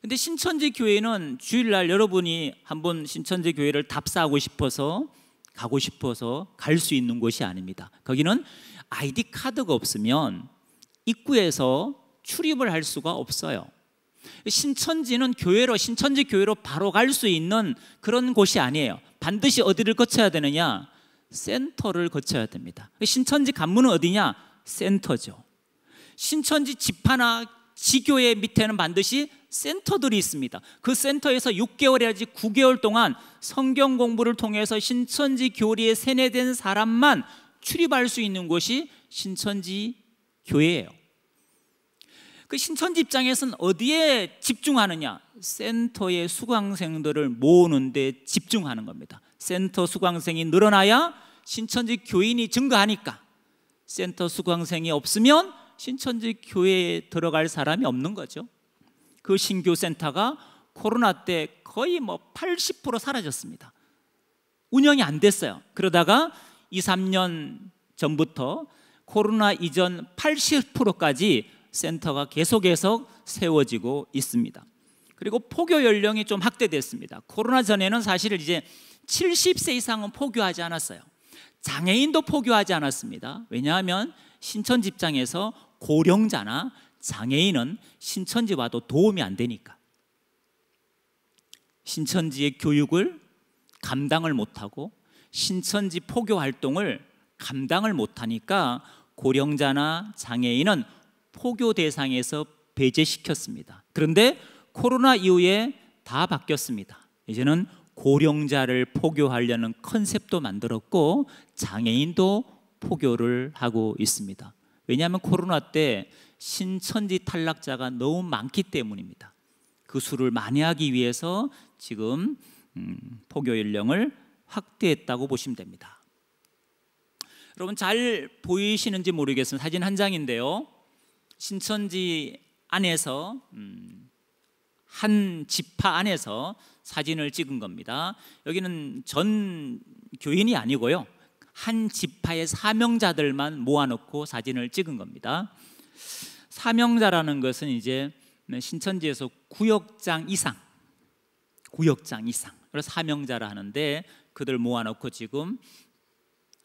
근데 신천지 교회는 주일날 여러분이 한번 신천지 교회를 답사하고 싶어서 가고 싶어서 갈 수 있는 곳이 아닙니다. 거기는 아이디 카드가 없으면 입구에서 출입을 할 수가 없어요. 신천지는 신천지 교회로 바로 갈 수 있는 그런 곳이 아니에요. 반드시 어디를 거쳐야 되느냐? 센터를 거쳐야 됩니다. 신천지 관문은 어디냐? 센터죠. 신천지 지파나 지교회 밑에는 반드시 센터들이 있습니다. 그 센터에서 6개월 내지 9개월 동안 성경 공부를 통해서 신천지 교리에 세뇌된 사람만 출입할 수 있는 곳이 신천지 교회예요. 그 신천지 입장에서는 어디에 집중하느냐? 센터의 수강생들을 모으는 데 집중하는 겁니다. 센터 수강생이 늘어나야 신천지 교인이 증가하니까, 센터 수강생이 없으면 신천지 교회에 들어갈 사람이 없는 거죠. 그 신교 센터가 코로나 때 거의 80% 사라졌습니다. 운영이 안 됐어요. 그러다가 2, 3년 전부터 코로나 이전 80%까지 센터가 계속해서 세워지고 있습니다. 그리고 포교 연령이 좀 확대됐습니다. 코로나 전에는 사실 이제 70세 이상은 포교하지 않았어요. 장애인도 포교하지 않았습니다. 왜냐하면 신천지 입장에서 고령자나 장애인은 신천지 와도 도움이 안 되니까, 신천지의 교육을 감당을 못하고 신천지 포교 활동을 감당을 못하니까 고령자나 장애인은 포교 대상에서 배제시켰습니다. 그런데 코로나 이후에 다 바뀌었습니다. 이제는 고령자를 포교하려는 컨셉도 만들었고 장애인도 포교를 하고 있습니다. 왜냐하면 코로나 때 신천지 탈락자가 너무 많기 때문입니다. 그 수를 만회하기 위해서 지금 포교 연령을 확대했다고 보시면 됩니다. 여러분 잘 보이시는지 모르겠습니다. 사진 한 장인데요, 신천지 안에서 한 지파 안에서 사진을 찍은 겁니다. 여기는 전 교인이 아니고요, 한 지파의 사명자들만 모아놓고 사진을 찍은 겁니다. 사명자라는 것은 이제 신천지에서 구역장 이상, 그래서 사명자라 하는데, 그들 모아놓고 지금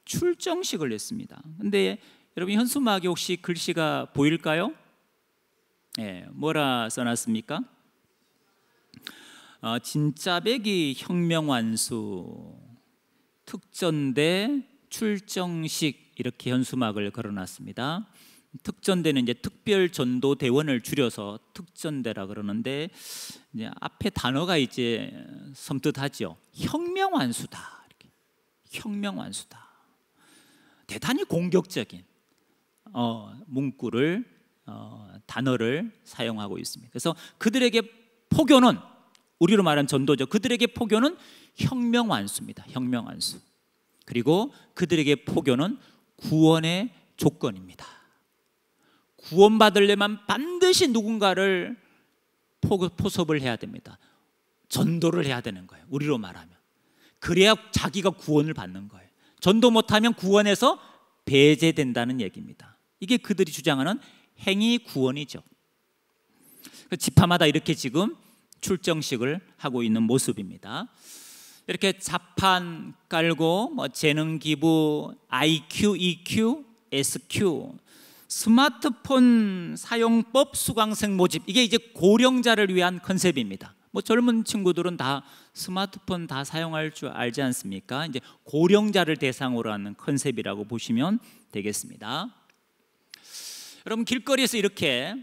출정식을 했습니다. 근데 여러분 현수막에 혹시 글씨가 보일까요? 네, 뭐라 써놨습니까? 진짜배기 혁명완수 특전대 출정식, 이렇게 현수막을 걸어놨습니다. 특전대는 이제 특별전도대원을 줄여서 특전대라 그러는데, 이제 앞에 단어가 이제 섬뜩하죠. 혁명완수다. 이렇게. 혁명완수다. 대단히 공격적인 문구를 단어를 사용하고 있습니다. 그래서 그들에게 포교는, 우리로 말하는 전도죠. 그들에게 포교는 혁명완수입니다. 혁명완수. 그리고 그들에게 포교는 구원의 조건입니다. 구원받으려면 반드시 누군가를 포섭을 해야 됩니다. 전도를 해야 되는 거예요. 우리로 말하면. 그래야 자기가 구원을 받는 거예요. 전도 못하면 구원에서 배제된다는 얘기입니다. 이게 그들이 주장하는 행위 구원이죠. 지파마다 이렇게 지금 출정식을 하고 있는 모습입니다. 이렇게 자판 깔고 재능 기부, IQ, EQ, SQ, 스마트폰 사용법 수강생 모집, 이게 이제 고령자를 위한 컨셉입니다. 젊은 친구들은 다 스마트폰 다 사용할 줄 알지 않습니까? 이제 고령자를 대상으로 하는 컨셉이라고 보시면 되겠습니다. 여러분 길거리에서 이렇게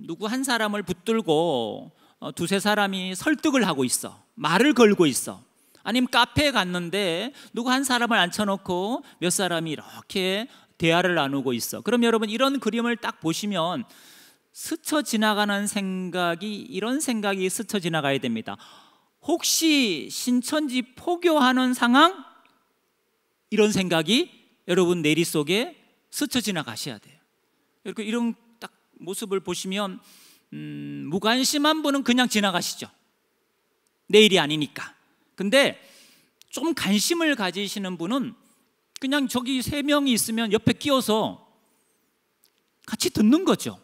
누구 한 사람을 붙들고 두세 사람이 설득을 하고 있어, 말을 걸고 있어. 아니면 카페에 갔는데 누구 한 사람을 앉혀놓고 몇 사람이 이렇게 대화를 나누고 있어. 그럼 여러분 이런 그림을 딱 보시면 스쳐 지나가는 생각이, 이런 생각이 스쳐 지나가야 됩니다. 혹시 신천지 포교하는 상황? 이런 생각이 여러분 내리 속에 스쳐 지나가셔야 돼요. 이런 딱 모습을 보시면 무관심한 분은 그냥 지나가시죠. 내일이 아니니까. 근데 좀 관심을 가지시는 분은 그냥 저기 3명이 있으면 옆에 끼어서 같이 듣는 거죠.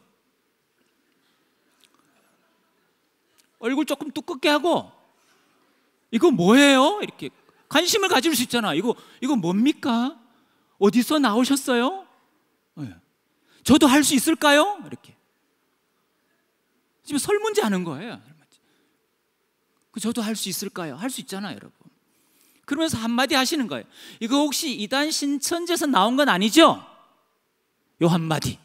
얼굴 조금 두껍게 하고, 이거 뭐예요? 이렇게 관심을 가질 수 있잖아. 이거 뭡니까? 어디서 나오셨어요? 네. 저도 할 수 있을까요? 이렇게 지금 설문지 하는 거예요. 저도 할 수 있을까요? 할 수 있잖아요, 여러분. 그러면서 한마디 하시는 거예요. 이거 혹시 이단 신천지에서 나온 건 아니죠? 요 한마디.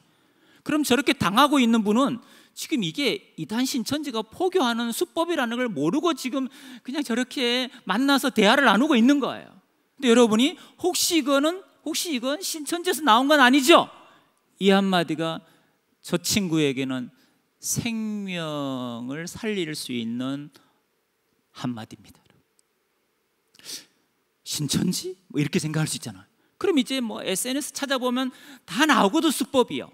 그럼 저렇게 당하고 있는 분은 지금 이게 이단 신천지가 포교하는 수법이라는 걸 모르고 지금 그냥 저렇게 만나서 대화를 나누고 있는 거예요. 근데 여러분이 혹시 이건 신천지에서 나온 건 아니죠? 이 한마디가 저 친구에게는 생명을 살릴 수 있는 한마디입니다. 신천지? 뭐 이렇게 생각할 수 있잖아요. 그럼 이제 뭐 SNS 찾아보면 다 나오거든, 수법이요.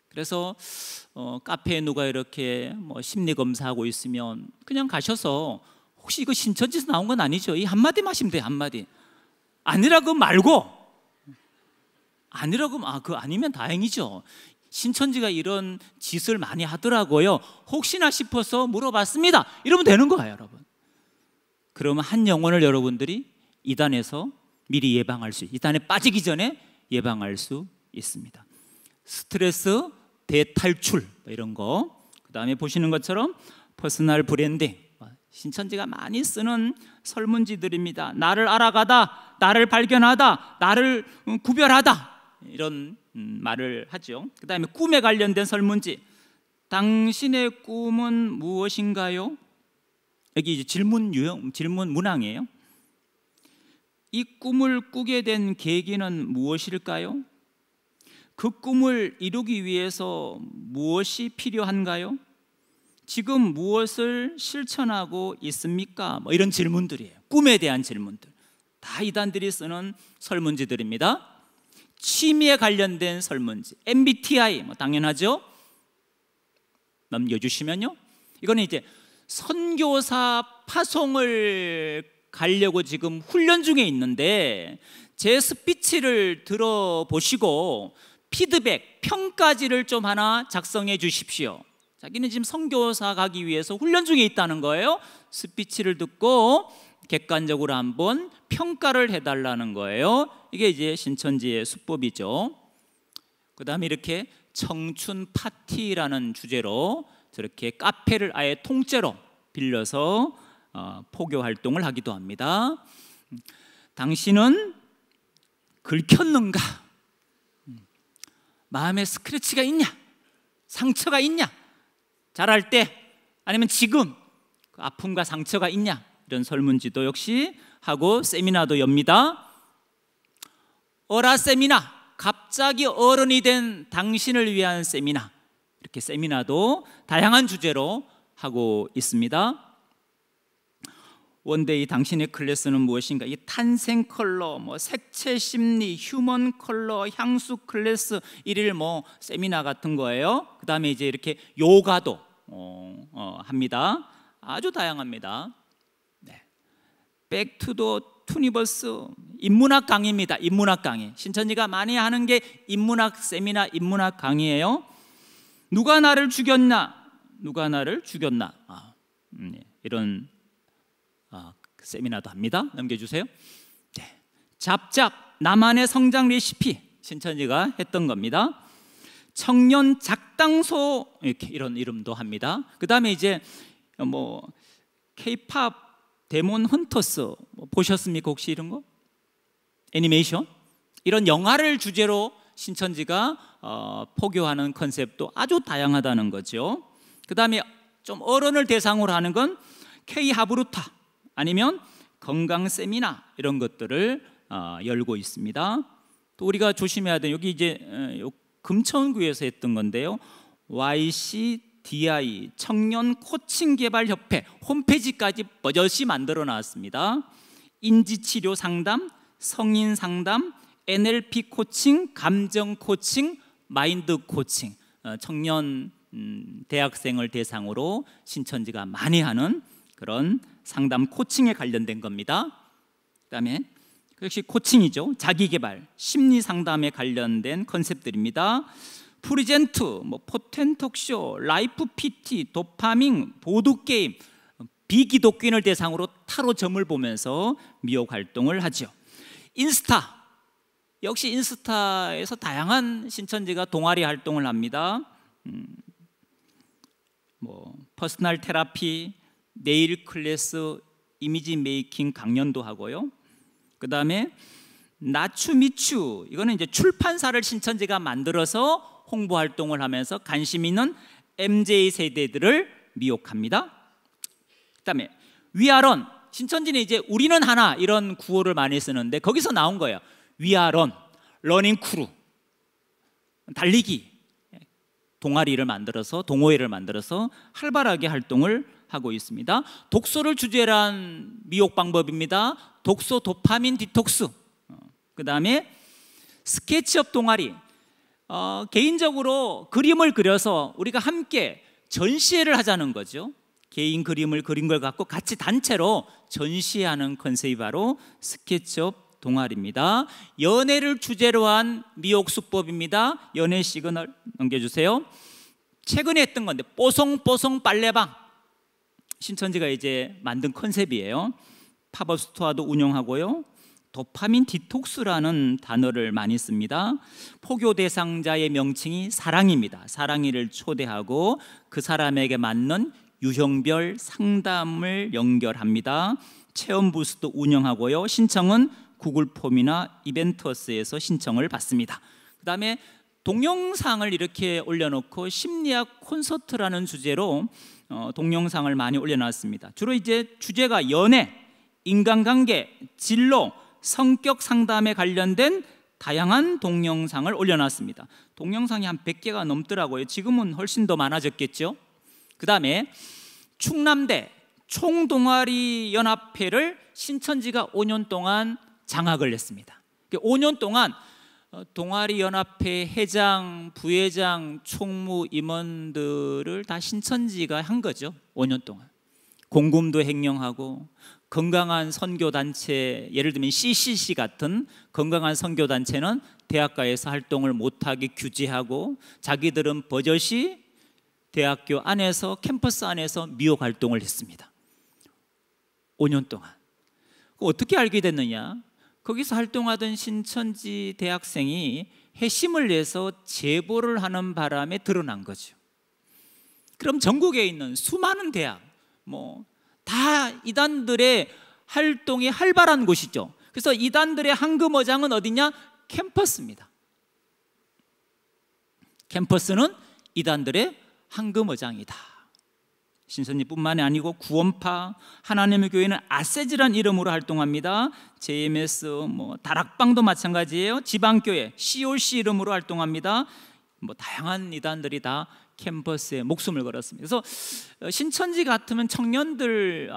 그래서 카페에 누가 이렇게 뭐 심리 검사하고 있으면 그냥 가셔서 혹시 이거 신천지에서 나온 건 아니죠? 이 한마디만 하시면 돼요. 한마디. 아니라고 말고, 아니라고 그 아니면 다행이죠. 신천지가 이런 짓을 많이 하더라고요. 혹시나 싶어서 물어봤습니다. 이러면 되는 거예요, 여러분. 그러면 한 영혼을 여러분들이 이단에서 미리 예방할 수, 이단에 빠지기 전에 예방할 수 있습니다. 스트레스 대탈출 이런 거. 그 다음에 보시는 것처럼 퍼스널 브랜딩, 신천지가 많이 쓰는 설문지들입니다. 나를 알아가다, 나를 발견하다, 나를 구별하다, 이런 말을 하죠. 그 다음에 꿈에 관련된 설문지. 당신의 꿈은 무엇인가요? 여기 이제 질문 문항이에요. 이 꿈을 꾸게 된 계기는 무엇일까요? 그 꿈을 이루기 위해서 무엇이 필요한가요? 지금 무엇을 실천하고 있습니까? 뭐 이런 질문들이에요. 꿈에 대한 질문들. 다 이단들이 쓰는 설문지들입니다. 취미에 관련된 설문지, MBTI 뭐 당연하죠. 넘겨주시면요. 이거는 이제 선교사 파송을 가려고 지금 훈련 중에 있는데 제 스피치를 들어보시고 피드백, 평가지를 좀 하나 작성해 주십시오. 자기는 지금 선교사 가기 위해서 훈련 중에 있다는 거예요. 스피치를 듣고 객관적으로 한번 평가를 해달라는 거예요. 이게 이제 신천지의 수법이죠. 그 다음에 이렇게 청춘 파티라는 주제로 저렇게 카페를 아예 통째로 빌려서 포교 활동을 하기도 합니다. 당신은 긁혔는가? 마음에 스크래치가 있냐? 상처가 있냐? 잘할 때 아니면 지금 그 아픔과 상처가 있냐? 이런 설문지도 역시 하고 세미나도 엽니다. 어라 세미나, 갑자기 어른이 된 당신을 위한 세미나. 이렇게 세미나도 다양한 주제로 하고 있습니다. 원데이 당신의 클래스는 무엇인가? 이 탄생 컬러, 뭐 색채 심리, 휴먼 컬러, 향수 클래스 일일 뭐 세미나 같은 거예요. 그 다음에 이제 이렇게 요가도 합니다. 아주 다양합니다. 네. 백투더 투니버스 인문학 강의입니다. 인문학 강의. 신천지가 많이 하는 게 인문학 세미나, 인문학 강의예요. 누가 나를 죽였나? 누가 나를 죽였나? 이런 세미나도 합니다. 넘겨주세요. 네. 잡잡 나만의 성장 레시피 신천지가 했던 겁니다. 청년 작당소 이렇게 이런 이름도 합니다. 그 다음에 이제 뭐 K-팝 데몬 헌터스 뭐 보셨습니까? 혹시 이런 거? 애니메이션? 이런 영화를 주제로 신천지가 포교하는 컨셉도 아주 다양하다는 거죠. 그 다음에 좀 어른을 대상으로 하는 건 K-하브루타 아니면 건강 세미나 이런 것들을 열고 있습니다. 또 우리가 조심해야 돼요. 여기 이제 금천구에서 했던 건데요. YCDI 청년 코칭 개발 협회 홈페이지까지 버젓이 만들어 놨습니다. 인지치료 상담, 성인 상담, NLP 코칭, 감정 코칭, 마인드 코칭, 청년 대학생을 대상으로 신천지가 많이 하는 그런 상담 코칭에 관련된 겁니다. 그다음에 역시 코칭이죠. 자기개발, 심리 상담에 관련된 컨셉들입니다. 프리젠트, 뭐 포텐톡쇼, 라이프 PT, 도파민, 보드게임, 비기독교인을 대상으로 타로 점을 보면서 미혹 활동을 하죠. 인스타, 역시 인스타에서 다양한 신천지가 동아리 활동을 합니다. 뭐 퍼스널 테라피, 네일 클래스, 이미지 메이킹 강연도 하고요. 그 다음에 나추미추, 이거는 이제 출판사를 신천지가 만들어서 홍보 활동을 하면서 관심 있는 MZ 세대들을 미혹합니다. 그 다음에 위아런, 신천지는 이제 우리는 하나 이런 구호를 많이 쓰는데 거기서 나온 거예요. 위아런, 러닝 크루, 달리기. 동아리를 만들어서 동호회를 만들어서 활발하게 활동을 하고 있습니다. 독서를 주제로 한 미혹 방법입니다. 독서 도파민 디톡스. 그 다음에 스케치업 동아리. 개인적으로 그림을 그려서 우리가 함께 전시회를 하자는 거죠. 개인 그림을 그린 걸 갖고 같이 단체로 전시하는 컨셉이 바로 스케치업 동아리입니다. 연애를 주제로 한 미혹 수법입니다. 연애 시그널 넘겨주세요. 최근에 했던 건데 뽀송뽀송 빨래방, 신천지가 이제 만든 컨셉이에요. 팝업 스토어도 운영하고요. 도파민 디톡스라는 단어를 많이 씁니다. 포교 대상자의 명칭이 사랑입니다. 사랑이를 초대하고 그 사람에게 맞는 유형별 상담을 연결합니다. 체험 부스도 운영하고요. 신청은 구글 폼이나 이벤트허스에서 신청을 받습니다. 그 다음에 동영상을 이렇게 올려놓고 심리학 콘서트라는 주제로 동영상을 많이 올려놨습니다. 주로 이제 주제가 연애, 인간관계, 진로, 성격 상담에 관련된 다양한 동영상을 올려놨습니다. 동영상이 한 100개가 넘더라고요. 지금은 훨씬 더 많아졌겠죠. 그 다음에 충남대 총동아리 연합회를 신천지가 5년 동안 장악을 했습니다. 5년 동안 동아리 연합회 회장, 부회장, 총무, 임원들을 다 신천지가 한 거죠. 5년 동안 공금도 횡령하고, 건강한 선교단체, 예를 들면 CCC 같은 건강한 선교단체는 대학가에서 활동을 못하게 규제하고, 자기들은 버젓이 대학교 안에서, 캠퍼스 안에서 미혹 활동을 했습니다. 5년 동안. 어떻게 알게 됐느냐? 거기서 활동하던 신천지 대학생이 회심을 내서 제보를 하는 바람에 드러난 거죠. 그럼 전국에 있는 수많은 대학, 다 이단들의 활동이 활발한 곳이죠. 그래서 이단들의 황금어장은 어디냐? 캠퍼스입니다. 캠퍼스는 이단들의 황금어장이다. 신천지뿐만이 아니고 구원파, 하나님의 교회는 아세즈란 이름으로 활동합니다. JMS, 다락방도 마찬가지예요. 지방교회 COC 이름으로 활동합니다. 다양한 이단들이 다 캠퍼스에 목숨을 걸었습니다. 그래서 신천지 같으면 청년들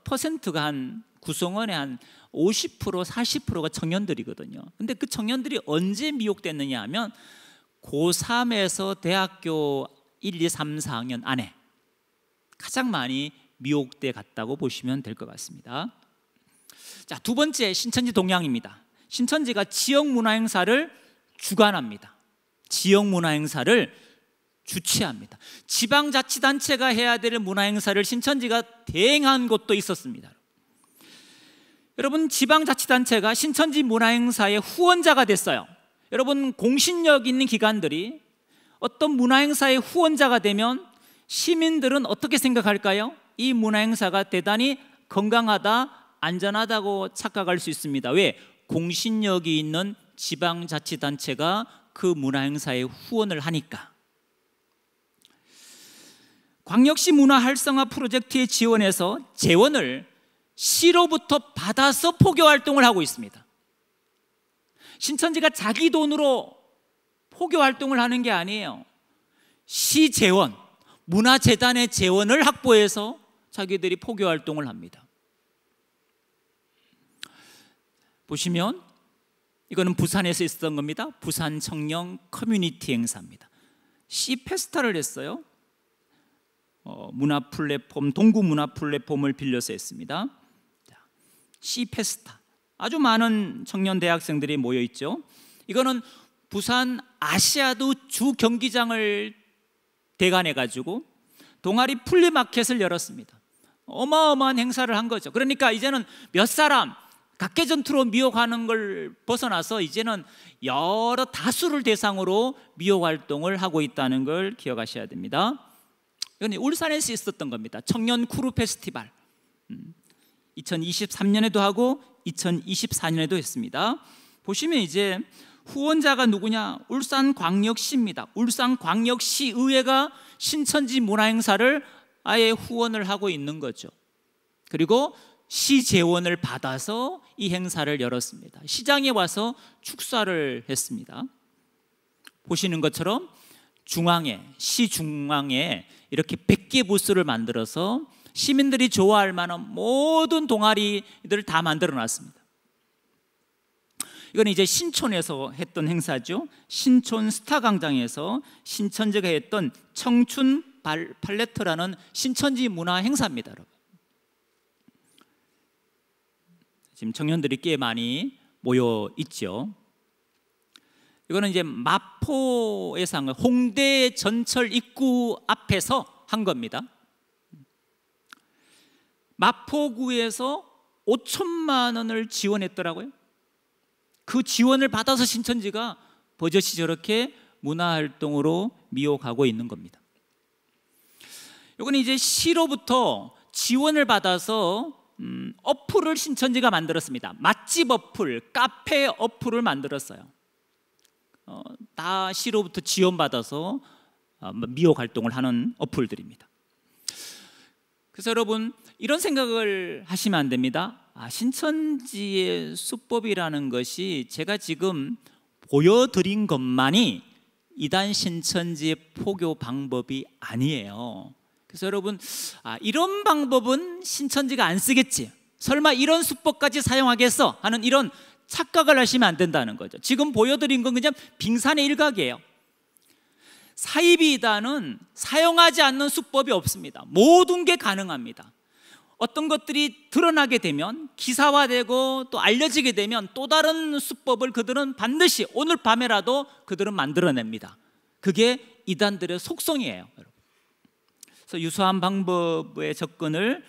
퍼센트가 한 구성원의 한 50%, 40%가 청년들이거든요. 근데 그 청년들이 언제 미혹됐느냐 하면 고3에서 대학교 1, 2, 3, 4학년 안에 가장 많이 미혹돼 갔다고 보시면 될 것 같습니다. 자, 두 번째 신천지 동향입니다. 신천지가 지역 문화 행사를 주관합니다. 지역 문화 행사를 주최합니다. 지방자치단체가 해야 될 문화 행사를 신천지가 대행한 곳도 있었습니다. 여러분, 지방자치단체가 신천지 문화 행사의 후원자가 됐어요. 여러분, 공신력 있는 기관들이 어떤 문화 행사의 후원자가 되면 시민들은 어떻게 생각할까요? 이 문화 행사가 대단히 건강하다, 안전하다고 착각할 수 있습니다. 왜? 공신력이 있는 지방자치단체가 그 문화 행사에 후원을 하니까. 광역시 문화 활성화 프로젝트에 지원해서 재원을 시로부터 받아서 포교 활동을 하고 있습니다. 신천지가 자기 돈으로 포교 활동을 하는 게 아니에요. 시 재원, 문화재단의 재원을 확보해서 자기들이 포교 활동을 합니다. 보시면 이거는 부산에서 있었던 겁니다. 부산 청년 커뮤니티 행사입니다. 시 페스타를 했어요. 문화 플랫폼, 동구 문화 플랫폼을 빌려서 했습니다. 시 페스타, 아주 많은 청년 대학생들이 모여 있죠. 이거는 부산 아시아드 주 경기장을 대관해 가지고 동아리 플리마켓을 열었습니다. 어마어마한 행사를 한 거죠. 그러니까 이제는 몇 사람 각계전투로 미혹하는 걸 벗어나서 이제는 여러 다수를 대상으로 미혹 활동을 하고 있다는 걸 기억하셔야 됩니다. 이건 울산에서 있었던 겁니다. 청년 크루 페스티벌 2023년에도 하고 2024년에도 했습니다. 보시면 이제 후원자가 누구냐? 울산광역시입니다. 울산광역시의회가 신천지 문화행사를 아예 후원을 하고 있는 거죠. 그리고 시 재원을 받아서 이 행사를 열었습니다. 시장에 와서 축사를 했습니다. 보시는 것처럼 시 중앙에 이렇게 100개 부스를 만들어서 시민들이 좋아할 만한 모든 동아리들을 다 만들어 놨습니다. 이건 이제 신촌에서 했던 행사죠. 신촌 스타광장에서 신천지가 했던 청춘 팔레트라는 신천지 문화 행사입니다, 여러분. 지금 청년들이 꽤 많이 모여 있죠. 이거는 이제 마포에서 한 거, 홍대 전철 입구 앞에서 한 겁니다. 마포구에서 5천만 원을 지원했더라고요. 그 지원을 받아서 신천지가 버젓이 저렇게 문화활동으로 미혹하고 있는 겁니다. 이거는 이제 시로부터 지원을 받아서 어플을 신천지가 만들었습니다. 맛집 어플, 카페 어플을 만들었어요. 다 시로부터 지원받아서 미혹 활동을 하는 어플들입니다. 그래서 여러분, 이런 생각을 하시면 안 됩니다. 신천지의 수법이라는 것이 제가 지금 보여드린 것만이 이단 신천지의 포교 방법이 아니에요. 그래서 여러분, 이런 방법은 신천지가 안 쓰겠지, 설마 이런 수법까지 사용하겠어 하는 이런 착각을 하시면 안 된다는 거죠. 지금 보여드린 건 그냥 빙산의 일각이에요. 사이비이단은 사용하지 않는 수법이 없습니다. 모든 게 가능합니다. 어떤 것들이 드러나게 되면, 기사화되고 또 알려지게 되면 또 다른 수법을 그들은 반드시 오늘 밤에라도 그들은 만들어냅니다. 그게 이단들의 속성이에요, 여러분. 그래서 유사한 방법의 접근을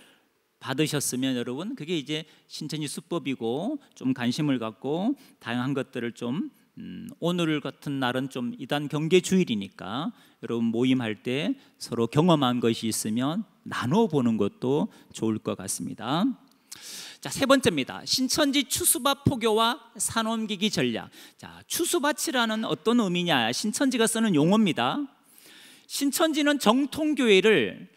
받으셨으면 여러분, 그게 이제 신천지 수법이고 좀 관심을 갖고 다양한 것들을 좀 오늘 같은 날은 좀 이단 경계 주일이니까 여러분 모임할 때 서로 경험한 것이 있으면 나눠보는 것도 좋을 것 같습니다. 자, 세 번째입니다. 신천지 추수밭 포교와 산옮기기 전략. 자, 추수밭이라는 어떤 의미냐? 신천지가 쓰는 용어입니다. 신천지는 정통교회를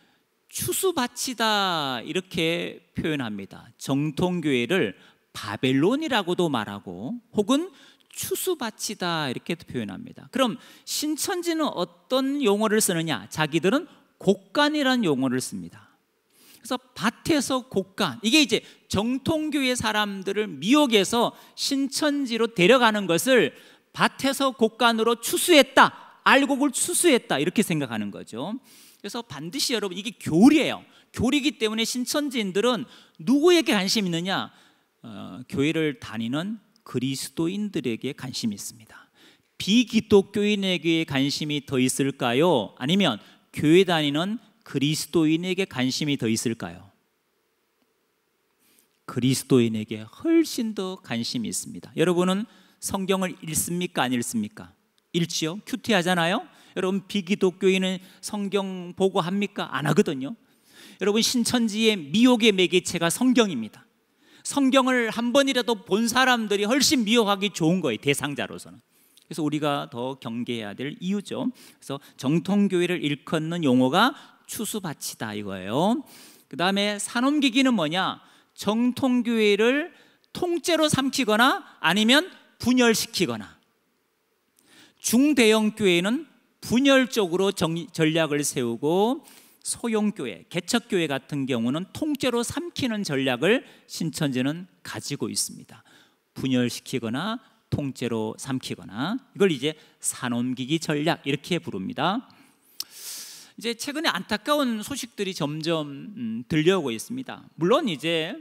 추수밭이다 이렇게 표현합니다. 정통교회를 바벨론이라고도 말하고 혹은 추수밭이다 이렇게 표현합니다. 그럼 신천지는 어떤 용어를 쓰느냐? 자기들은 곡간이라는 용어를 씁니다. 그래서 밭에서 곡간, 이게 이제 정통교회 사람들을 미혹해서 신천지로 데려가는 것을 밭에서 곡간으로 추수했다, 알곡을 추수했다 이렇게 생각하는 거죠. 그래서 반드시 여러분, 이게 교리예요. 교리이기 때문에 신천지인들은 누구에게 관심이 있느냐? 교회를 다니는 그리스도인들에게 관심이 있습니다. 비기독교인에게 관심이 더 있을까요? 아니면 교회 다니는 그리스도인에게 관심이 더 있을까요? 그리스도인에게 훨씬 더 관심이 있습니다. 여러분은 성경을 읽습니까? 안 읽습니까? 읽지요? 큐티하잖아요. 여러분, 비기독교인은 성경 보고 합니까? 안 하거든요. 여러분, 신천지의 미혹의 매개체가 성경입니다. 성경을 한 번이라도 본 사람들이 훨씬 미혹하기 좋은 거예요, 대상자로서는. 그래서 우리가 더 경계해야 될 이유죠. 그래서 정통교회를 일컫는 용어가 추수밭이다 이거예요. 그 다음에 산옮기기는 뭐냐? 정통교회를 통째로 삼키거나 아니면 분열시키거나. 중대형 교회는 분열적으로 전략을 세우고, 소형교회, 개척교회 같은 경우는 통째로 삼키는 전략을 신천지는 가지고 있습니다. 분열시키거나 통째로 삼키거나, 이걸 이제 산옮기기 전략 이렇게 부릅니다. 이제 최근에 안타까운 소식들이 점점 들려오고 있습니다. 물론 이제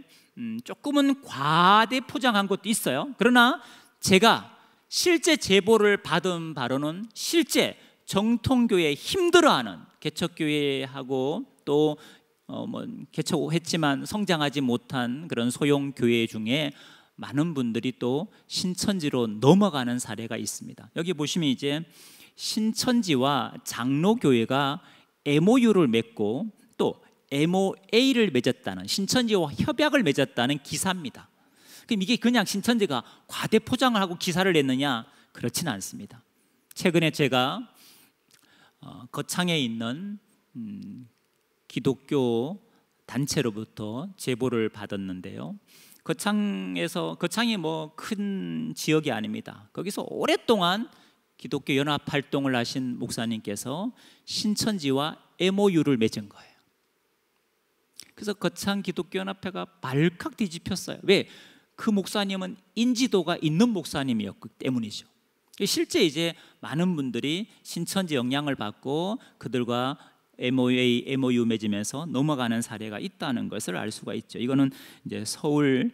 조금은 과대 포장한 것도 있어요. 그러나 제가 실제 제보를 받은 바로는 실제 정통교회 힘들어하는 개척교회하고 또 개척했지만 성장하지 못한 그런 소형교회 중에 많은 분들이 또 신천지로 넘어가는 사례가 있습니다. 여기 보시면 이제 신천지와 장로교회가 MOU를 맺고 또 MOA를 맺었다는, 신천지와 협약을 맺었다는 기사입니다. 그럼 이게 그냥 신천지가 과대 포장을 하고 기사를 냈느냐? 그렇지는 않습니다. 최근에 제가 거창에 있는 기독교 단체로부터 제보를 받았는데요. 거창이 뭐 큰 지역이 아닙니다. 거기서 오랫동안 기독교 연합 활동을 하신 목사님께서 신천지와 MOU를 맺은 거예요. 그래서 거창 기독교 연합회가 발칵 뒤집혔어요. 왜? 그 목사님은 인지도가 있는 목사님이었기 때문이죠. 실제 이제 많은 분들이 신천지 영향을 받고 그들과 MOU 맺으면서 넘어가는 사례가 있다는 것을 알 수가 있죠. 이거는 이제 서울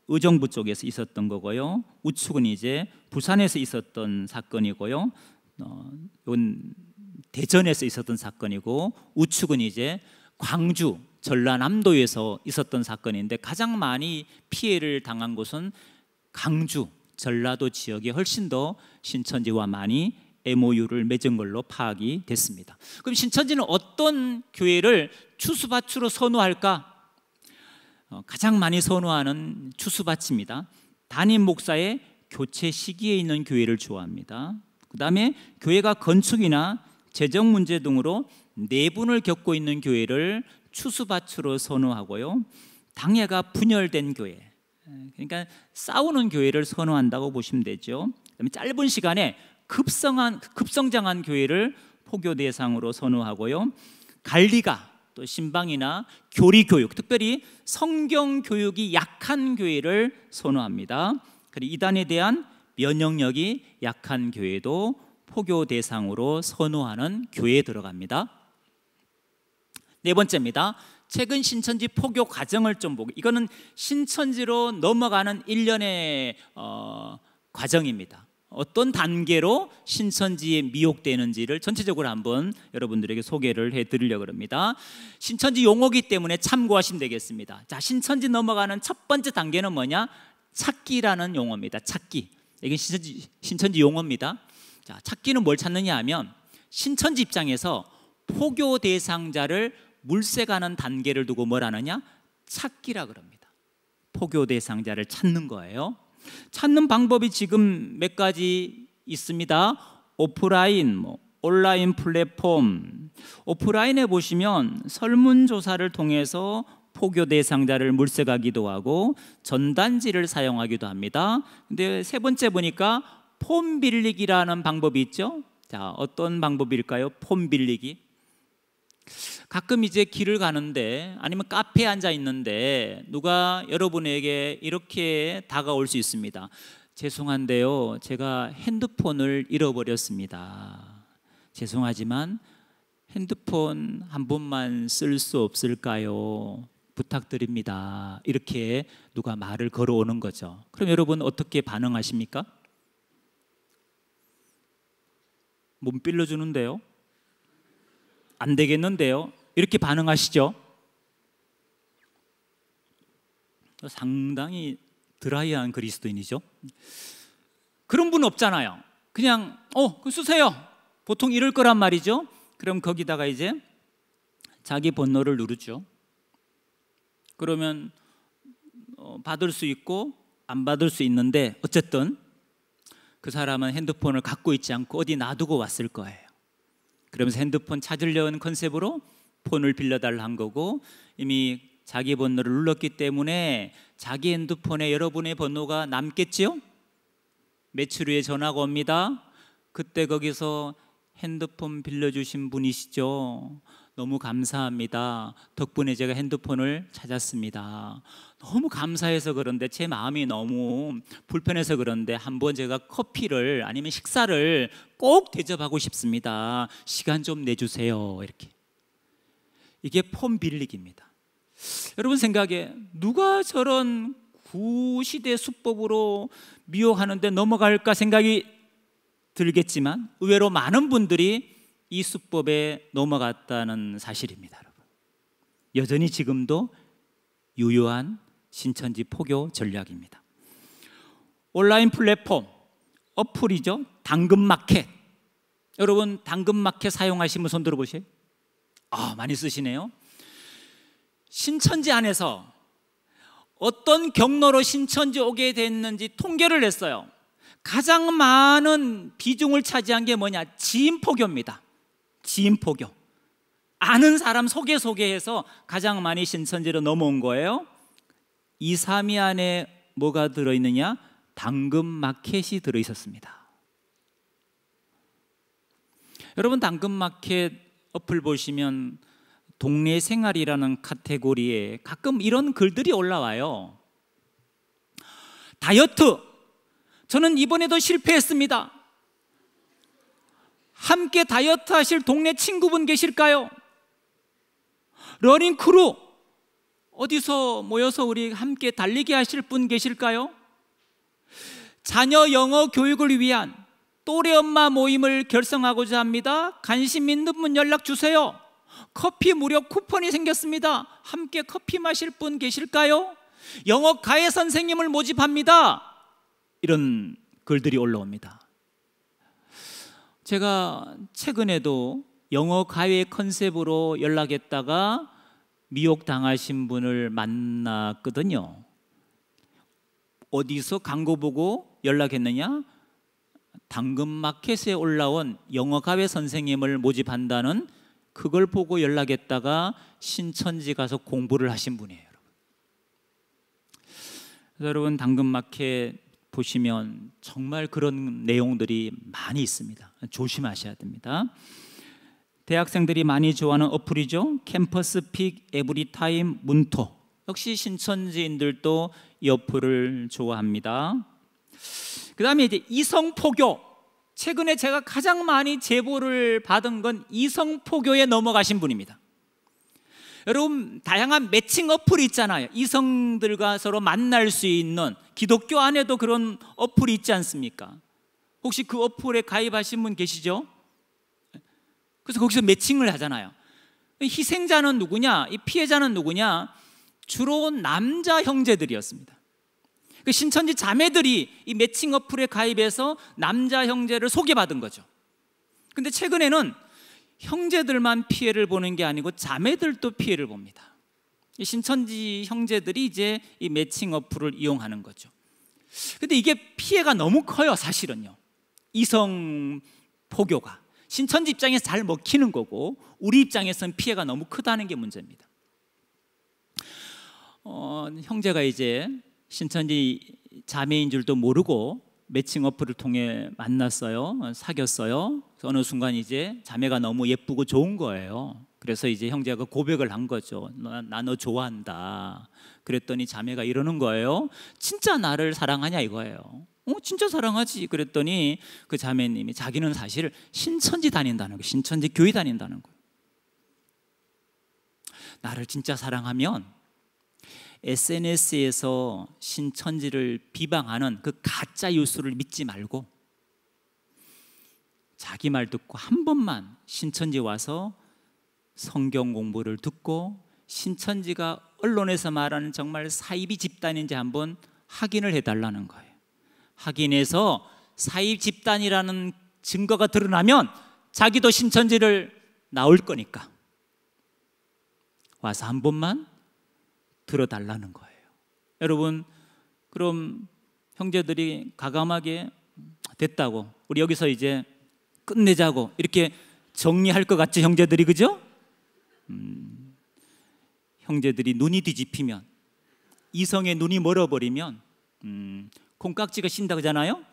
의정부 쪽에서 있었던 거고요. 우측은 이제 부산에서 있었던 사건이고요. 이건 대전에서 있었던 사건이고, 우측은 이제 광주 전라남도에서 있었던 사건인데, 가장 많이 피해를 당한 곳은 강주 전라도 지역에 훨씬 더 신천지와 많이 MOU를 맺은 걸로 파악이 됐습니다. 그럼 신천지는 어떤 교회를 추수밭으로 선호할까? 가장 많이 선호하는 추수밭입니다. 담임 목사의 교체 시기에 있는 교회를 좋아합니다. 그 다음에 교회가 건축이나 재정 문제 등으로 내분을 겪고 있는 교회를 추수밭으로 선호하고요. 당회가 분열된 교회, 그러니까 싸우는 교회를 선호한다고 보시면 되죠. 그다음에 짧은 시간에 급성장한 교회를 포교 대상으로 선호하고요. 관리가 또 신방이나 교리 교육, 특별히 성경 교육이 약한 교회를 선호합니다. 그리고 이단에 대한 면역력이 약한 교회도 포교 대상으로 선호하는 교회에 들어갑니다. 네 번째입니다. 최근 신천지 포교 과정을 좀 보고, 이거는 신천지로 넘어가는 일련의 과정입니다. 어떤 단계로 신천지에 미혹되는지를 전체적으로 한번 여러분들에게 소개를 해드리려고 합니다. 신천지 용어기 때문에 참고하시면 되겠습니다. 자, 신천지 넘어가는 첫 번째 단계는 뭐냐? 찾기라는 용어입니다. 찾기. 이게 신천지 용어입니다. 자, 찾기는 뭘 찾느냐 하면, 신천지 입장에서 포교 대상자를 물색하는 단계를 두고 뭘 하느냐? 찾기라 그럽니다. 포교 대상자를 찾는 거예요. 찾는 방법이 지금 몇 가지 있습니다. 오프라인, 온라인 플랫폼. 오프라인에 보시면 설문조사를 통해서 포교 대상자를 물색하기도 하고 전단지를 사용하기도 합니다. 근데 세 번째 보니까 폼 빌리기라는 방법이 있죠. 자, 어떤 방법일까요? 폼 빌리기. 가끔 이제 길을 가는데, 아니면 카페에 앉아 있는데 누가 여러분에게 이렇게 다가올 수 있습니다. 죄송한데요, 제가 핸드폰을 잃어버렸습니다. 죄송하지만 핸드폰 한 번만 쓸 수 없을까요? 부탁드립니다. 이렇게 누가 말을 걸어오는 거죠. 그럼 여러분 어떻게 반응하십니까? 몸 빌려주는데요? 안 되겠는데요? 이렇게 반응하시죠? 상당히 드라이한 그리스도인이죠. 그런 분 없잖아요. 그냥 그거 쓰세요. 보통 이럴 거란 말이죠. 그럼 거기다가 이제 자기 번호를 누르죠. 그러면 받을 수 있고 안 받을 수 있는데, 어쨌든 그 사람은 핸드폰을 갖고 있지 않고 어디 놔두고 왔을 거예요. 그러면서 핸드폰 찾으려는 컨셉으로 폰을 빌려달라 한 거고, 이미 자기 번호를 눌렀기 때문에 자기 핸드폰에 여러분의 번호가 남겠지요? 며칠 후에 전화가 옵니다. 그때 거기서 핸드폰 빌려주신 분이시죠? 너무 감사합니다. 덕분에 제가 핸드폰을 찾았습니다. 너무 감사해서 그런데 제 마음이 너무 불편해서 그런데 한번 제가 커피를 아니면 식사를 꼭 대접하고 싶습니다. 시간 좀 내주세요. 이렇게. 이게 폰 빌리기입니다. 여러분 생각에 누가 저런 구시대 수법으로 미혹하는데 넘어갈까 생각이 들겠지만, 의외로 많은 분들이 이 수법에 넘어갔다는 사실입니다. 여러분, 여전히 지금도 유효한 신천지 포교 전략입니다. 온라인 플랫폼, 어플이죠. 당근마켓. 여러분 당근마켓 사용하시는 분 손 들어보세요. 많이 쓰시네요. 신천지 안에서 어떤 경로로 신천지 오게 됐는지 통계를 냈어요. 가장 많은 비중을 차지한 게 뭐냐? 지인포교입니다. 지인포교. 아는 사람 소개해서 가장 많이 신천지로 넘어온 거예요. 2, 3위 안에 뭐가 들어있느냐? 당근마켓이 들어있었습니다. 여러분 당근마켓 어플 보시면 동네 생활이라는 카테고리에 가끔 이런 글들이 올라와요. 다이어트, 저는 이번에도 실패했습니다. 함께 다이어트 하실 동네 친구분 계실까요? 러닝 크루, 어디서 모여서 우리 함께 달리기 하실 분 계실까요? 자녀 영어 교육을 위한 또래 엄마 모임을 결성하고자 합니다. 관심 있는 분 연락 주세요. 커피 무료 쿠폰이 생겼습니다. 함께 커피 마실 분 계실까요? 영어 가해 선생님을 모집합니다. 이런 글들이 올라옵니다. 제가 최근에도 영어 가해 컨셉으로 연락했다가 미혹당하신 분을 만났거든요. 어디서 광고 보고 연락했느냐? 당근마켓에 올라온 영어 가해 선생님을 모집한다는 그걸 보고 연락했다가 신천지 가서 공부를 하신 분이에요. 여러분 당근마켓 보시면 정말 그런 내용들이 많이 있습니다. 조심하셔야 됩니다. 대학생들이 많이 좋아하는 어플이죠. 캠퍼스 픽 에브리타임 문토. 역시 신천지인들도 이 어플을 좋아합니다. 그 다음에 이제 이성포교. 최근에 제가 가장 많이 제보를 받은 건 이성포교에 넘어가신 분입니다. 여러분 다양한 매칭 어플이 있잖아요. 이성들과 서로 만날 수 있는, 기독교 안에도 그런 어플이 있지 않습니까? 혹시 그 어플에 가입하신 분 계시죠? 그래서 거기서 매칭을 하잖아요. 희생자는 누구냐? 이 피해자는 누구냐? 주로 남자 형제들이었습니다. 그 신천지 자매들이 이 매칭 어플에 가입해서 남자 형제를 소개받은 거죠. 근데 최근에는 형제들만 피해를 보는 게 아니고 자매들도 피해를 봅니다. 이 신천지 형제들이 이제 이 매칭 어플을 이용하는 거죠. 근데 이게 피해가 너무 커요, 사실은요. 이성 포교가 신천지 입장에서 잘 먹히는 거고 우리 입장에서는 피해가 너무 크다는 게 문제입니다. 형제가 이제 신천지 자매인 줄도 모르고 매칭 어플을 통해 만났어요. 사귀었어요. 어느 순간 이제 자매가 너무 예쁘고 좋은 거예요. 그래서 이제 형제가 고백을 한 거죠. 나 너 좋아한다. 그랬더니 자매가 이러는 거예요. 진짜 나를 사랑하냐 이거예요. 진짜 사랑하지. 그랬더니 그 자매님이 자기는 사실 신천지 다닌다는 거예요. 신천지 교회 다닌다는 거예요. 나를 진짜 사랑하면 SNS에서 신천지를 비방하는 그 가짜 뉴스를 믿지 말고 자기 말 듣고 한 번만 신천지 와서 성경 공부를 듣고 신천지가 언론에서 말하는 정말 사이비 집단인지 한번 확인을 해달라는 거예요. 확인해서 사이비 집단이라는 증거가 드러나면 자기도 신천지를 나올 거니까 와서 한 번만 들어달라는 거예요. 여러분, 그럼 형제들이 가감하게 됐다고 우리 여기서 이제 끝내자고 이렇게 정리할 것 같죠, 형제들이? 그죠? 형제들이 눈이 뒤집히면, 이성의 눈이 멀어버리면 콩깍지가 쉰다 그러잖아요.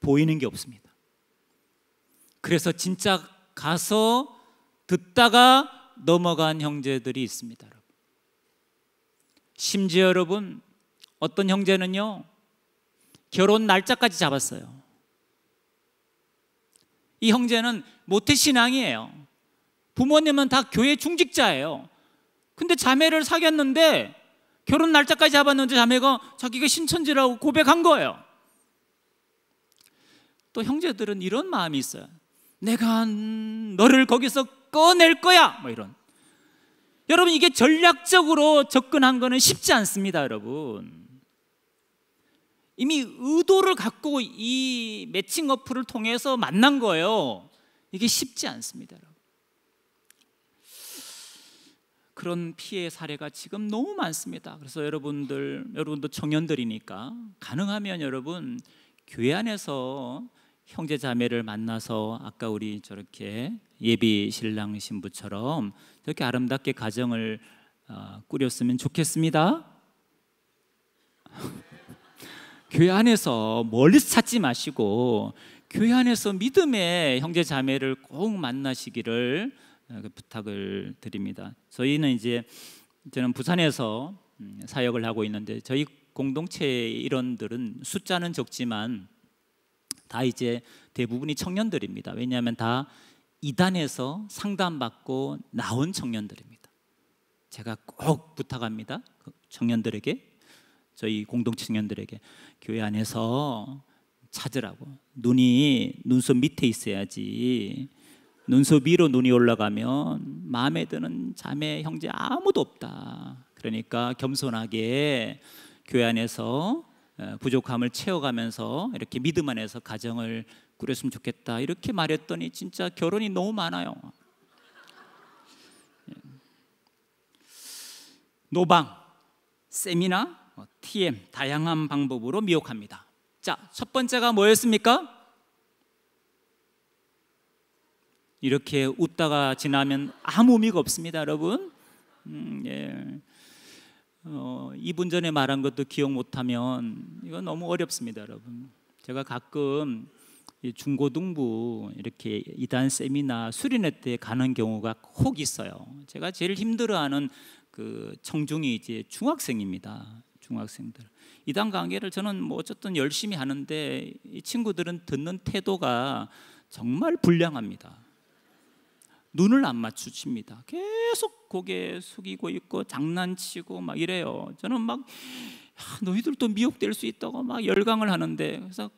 보이는 게 없습니다. 그래서 진짜 가서 듣다가 넘어간 형제들이 있습니다. 여러분. 심지어 여러분, 어떤 형제는요 결혼 날짜까지 잡았어요. 이 형제는 모태신앙이에요. 부모님은 다 교회 중직자예요. 근데 자매를 사귀었는데 결혼 날짜까지 잡았는데 자매가 자기가 신천지라고 고백한 거예요. 또 형제들은 이런 마음이 있어요. 내가 너를 거기서 꺼낼 거야, 뭐 이런. 여러분, 이게 전략적으로 접근한 거는 쉽지 않습니다. 여러분, 이미 의도를 갖고 이 매칭 어플을 통해서 만난 거예요. 이게 쉽지 않습니다. 여러분. 그런 피해 사례가 지금 너무 많습니다. 그래서 여러분도 청년들이니까 가능하면 여러분 교회 안에서 형제 자매를 만나서 아까 우리 저렇게 예비 신랑 신부처럼 저렇게 아름답게 가정을 꾸렸으면 좋겠습니다. 교회 안에서 멀리서 찾지 마시고 교회 안에서 믿음의 형제 자매를 꼭 만나시기를 부탁을 드립니다. 저는 부산에서 사역을 하고 있는데 저희 공동체의 일원들은 숫자는 적지만 다 이제 대부분이 청년들입니다. 왜냐하면 다 이단에서 상담받고 나온 청년들입니다. 제가 꼭 부탁합니다. 청년들에게, 저희 공동체 청년들에게 교회 안에서 찾으라고. 눈이 눈썹 밑에 있어야지. 눈썹 위로 눈이 올라가면 마음에 드는 자매 형제 아무도 없다. 그러니까 겸손하게 교회 안에서 부족함을 채워가면서 이렇게 믿음 안에서 가정을 꾸렸으면 좋겠다, 이렇게 말했더니 진짜 결혼이 너무 많아요. 노방, 세미나, TM 다양한 방법으로 미혹합니다. 자, 첫 번째가 뭐였습니까? 이렇게 웃다가 지나면 아무 의미가 없습니다, 여러분. 이분 전에 말한 것도 기억 못하면 이건 너무 어렵습니다, 여러분. 제가 가끔 중고등부 이렇게 이단 세미나 수련회 때 가는 경우가 혹 있어요. 제가 제일 힘들어하는 그 청중이 이제 중학생입니다. 중학생들. 이단 강의를 저는 뭐 어쨌든 열심히 하는데 이 친구들은 듣는 태도가 정말 불량합니다. 눈을 안 마주칩니다. 계속 고개 숙이고 있고 장난치고 막 이래요. 저는 막 너희들도 미혹될 수 있다고 막 열강을 하는데, 그래서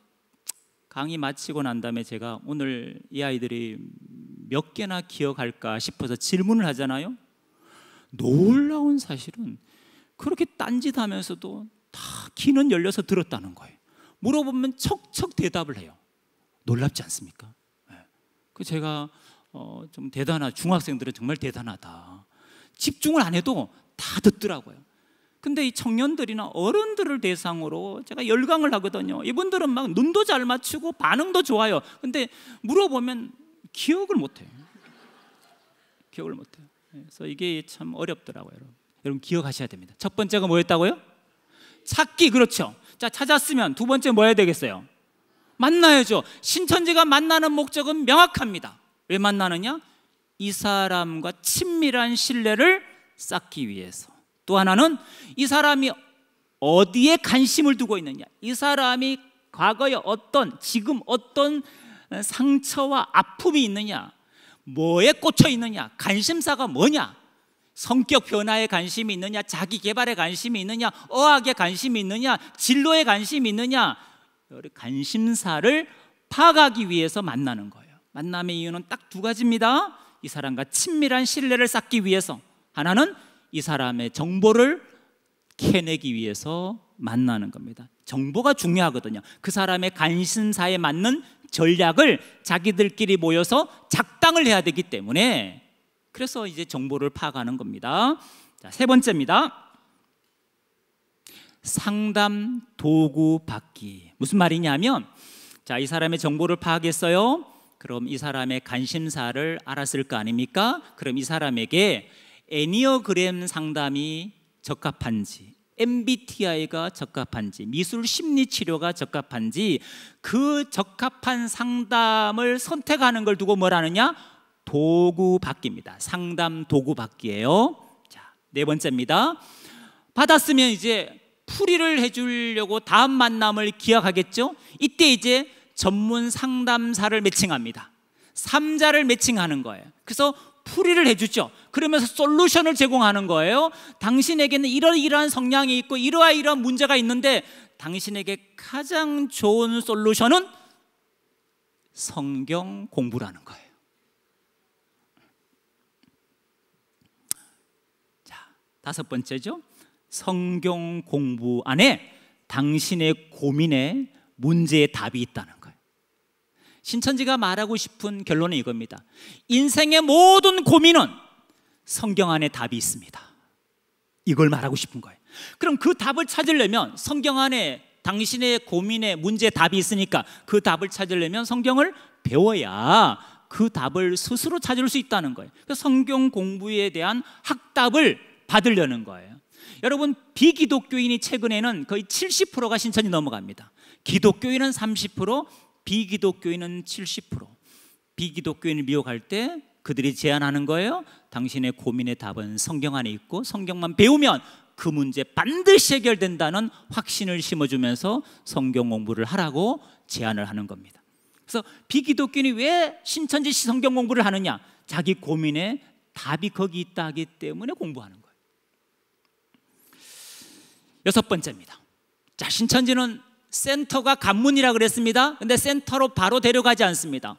강의 마치고 난 다음에 제가 오늘 이 아이들이 몇 개나 기억할까 싶어서 질문을 하잖아요. 놀라운 사실은 그렇게 딴짓하면서도 다 귀는 열려서 들었다는 거예요. 물어보면 척척 대답을 해요. 놀랍지 않습니까? 그 제가 좀 중학생들은 정말 대단하다. 집중을 안 해도 다 듣더라고요. 근데 이 청년들이나 어른들을 대상으로 제가 열강을 하거든요. 이분들은 막 눈도 잘 맞추고 반응도 좋아요. 근데 물어보면 기억을 못해요. 기억을 못해요. 그래서 이게 참 어렵더라고요. 여러분 기억하셔야 됩니다. 첫 번째가 뭐였다고요? 찾기. 그렇죠. 자, 찾았으면 두 번째 뭐 해야 되겠어요? 만나야죠. 신천지가 만나는 목적은 명확합니다. 왜 만나느냐? 이 사람과 친밀한 신뢰를 쌓기 위해서. 또 하나는 이 사람이 어디에 관심을 두고 있느냐, 이 사람이 과거에 지금 어떤 상처와 아픔이 있느냐, 뭐에 꽂혀 있느냐, 관심사가 뭐냐, 성격 변화에 관심이 있느냐, 자기 개발에 관심이 있느냐, 어학에 관심이 있느냐, 진로에 관심이 있느냐, 관심사를 파악하기 위해서 만나는 거예요. 만남의 이유는 딱 두 가지입니다. 이 사람과 친밀한 신뢰를 쌓기 위해서, 하나는 이 사람의 정보를 캐내기 위해서 만나는 겁니다. 정보가 중요하거든요. 그 사람의 관심사에 맞는 전략을 자기들끼리 모여서 작당을 해야 되기 때문에, 그래서 이제 정보를 파악하는 겁니다. 자, 세 번째입니다. 상담 도구 받기. 무슨 말이냐면, 자, 이 사람의 정보를 파악했어요. 그럼 이 사람의 관심사를 알았을 거 아닙니까? 그럼 이 사람에게 애니어그램 상담이 적합한지, MBTI가 적합한지, 미술 심리 치료가 적합한지, 그 적합한 상담을 선택하는 걸 두고 뭐라느냐? 도구 받기입니다. 상담 도구 받기예요. 자, 네 번째입니다. 받았으면 이제 풀이를 해주려고 다음 만남을 기약하겠죠. 이때 이제 전문 상담사를 매칭합니다. 3자를 매칭하는 거예요. 그래서 풀이를 해주죠. 그러면서 솔루션을 제공하는 거예요. 당신에게는 이러이러한 성향이 있고 이러이러한 문제가 있는데 당신에게 가장 좋은 솔루션은 성경 공부라는 거예요. 자, 다섯 번째죠. 성경 공부 안에 당신의 고민에 문제의 답이 있다는 거예요. 신천지가 말하고 싶은 결론은 이겁니다. 인생의 모든 고민은 성경 안에 답이 있습니다. 이걸 말하고 싶은 거예요. 그럼 그 답을 찾으려면 성경 안에 당신의 고민에 문제의 답이 있으니까 그 답을 찾으려면 성경을 배워야 그 답을 스스로 찾을 수 있다는 거예요. 그래서 성경 공부에 대한 학답을 받으려는 거예요. 여러분, 비기독교인이 최근에는 거의 70%가 신천지 넘어갑니다. 기독교인은 30%, 비기독교인은 70%. 비기독교인을 미혹할 때 그들이 제안하는 거예요. 당신의 고민의 답은 성경 안에 있고 성경만 배우면 그 문제 반드시 해결된다는 확신을 심어주면서 성경 공부를 하라고 제안을 하는 겁니다. 그래서 비기독교인이 왜 신천지 성경 공부를 하느냐? 자기 고민에 답이 거기 있다 하기 때문에 공부하는 거예요. 6번째입니다. 자, 신천지는 센터가 관문이라 그랬습니다. 근데 센터로 바로 데려가지 않습니다.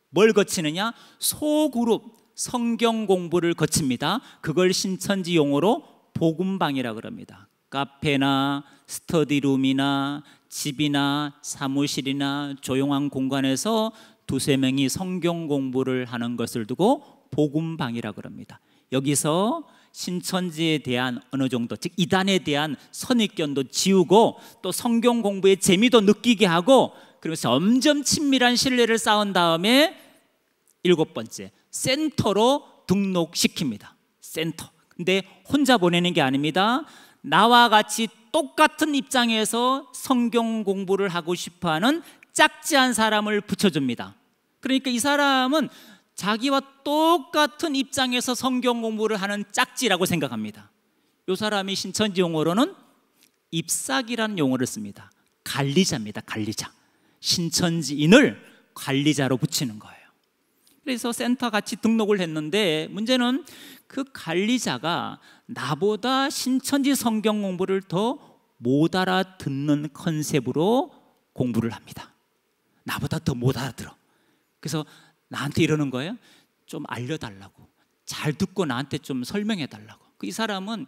뭘 거치느냐? 소그룹 성경 공부를 거칩니다. 그걸 신천지 용어로 복음방이라 그럽니다. 카페나 스터디룸이나 집이나 사무실이나 조용한 공간에서 두세 명이 성경 공부를 하는 것을 두고 복음방이라 그럽니다. 여기서 신천지에 대한 어느 정도, 즉 이단에 대한 선입견도 지우고 또 성경 공부의 재미도 느끼게 하고, 그리고 점점 친밀한 신뢰를 쌓은 다음에 7번째, 센터로 등록시킵니다. 센터. 근데 혼자 보내는 게 아닙니다. 나와 같이 똑같은 입장에서 성경 공부를 하고 싶어하는 짝지한 사람을 붙여줍니다. 그러니까 이 사람은 자기와 똑같은 입장에서 성경 공부를 하는 짝지라고 생각합니다. 이 사람이 신천지 용어로는 잎사귀라는 용어를 씁니다. 관리자입니다. 관리자. 신천지인을 관리자로 붙이는 거예요. 그래서 센터 같이 등록을 했는데 문제는 그 관리자가 나보다 신천지 성경 공부를 더 못 알아듣는 컨셉으로 공부를 합니다. 나보다 더 못 알아들어. 그래서 나한테 이러는 거예요. 좀 알려달라고, 잘 듣고 나한테 좀 설명해달라고. 이 사람은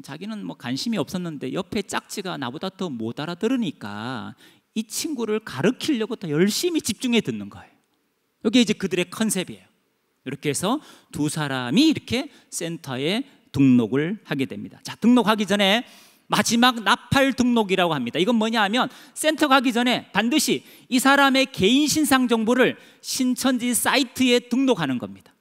자기는 뭐 관심이 없었는데 옆에 짝지가 나보다 더 못 알아들으니까 이 친구를 가르치려고 더 열심히 집중해 듣는 거예요. 이게 이제 그들의 컨셉이에요. 이렇게 해서 두 사람이 이렇게 센터에 등록을 하게 됩니다. 자, 등록하기 전에 마지막 나팔 등록이라고 합니다. 이건 뭐냐 하면 센터 가기 전에 반드시 이 사람의 개인 신상 정보를 신천지 사이트에 등록하는 겁니다.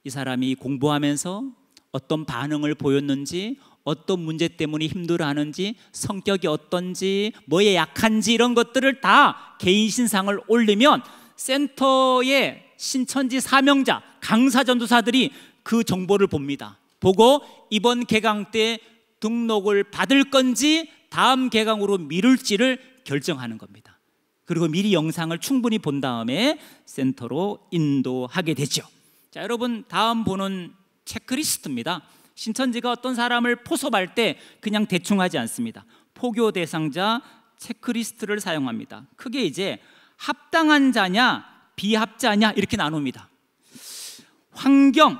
이 사람이 공부하면서 어떤 반응을 보였는지, 어떤 문제 때문에 힘들어하는지, 성격이 어떤지, 뭐에 약한지 이런 것들을 다 개인 신상을 올리면 센터의 신천지 사명자, 강사 전도사들이 그 정보를 봅니다. 보고 이번 개강 때 등록을 받을 건지 다음 개강으로 미룰지를 결정하는 겁니다. 그리고 미리 영상을 충분히 본 다음에 센터로 인도하게 되죠. 자, 여러분 다음 보는 체크리스트입니다. 신천지가 어떤 사람을 포섭할 때 그냥 대충 하지 않습니다. 포교 대상자 체크리스트를 사용합니다. 크게 이제 합당한 자냐 비합자냐 이렇게 나눕니다. 환경,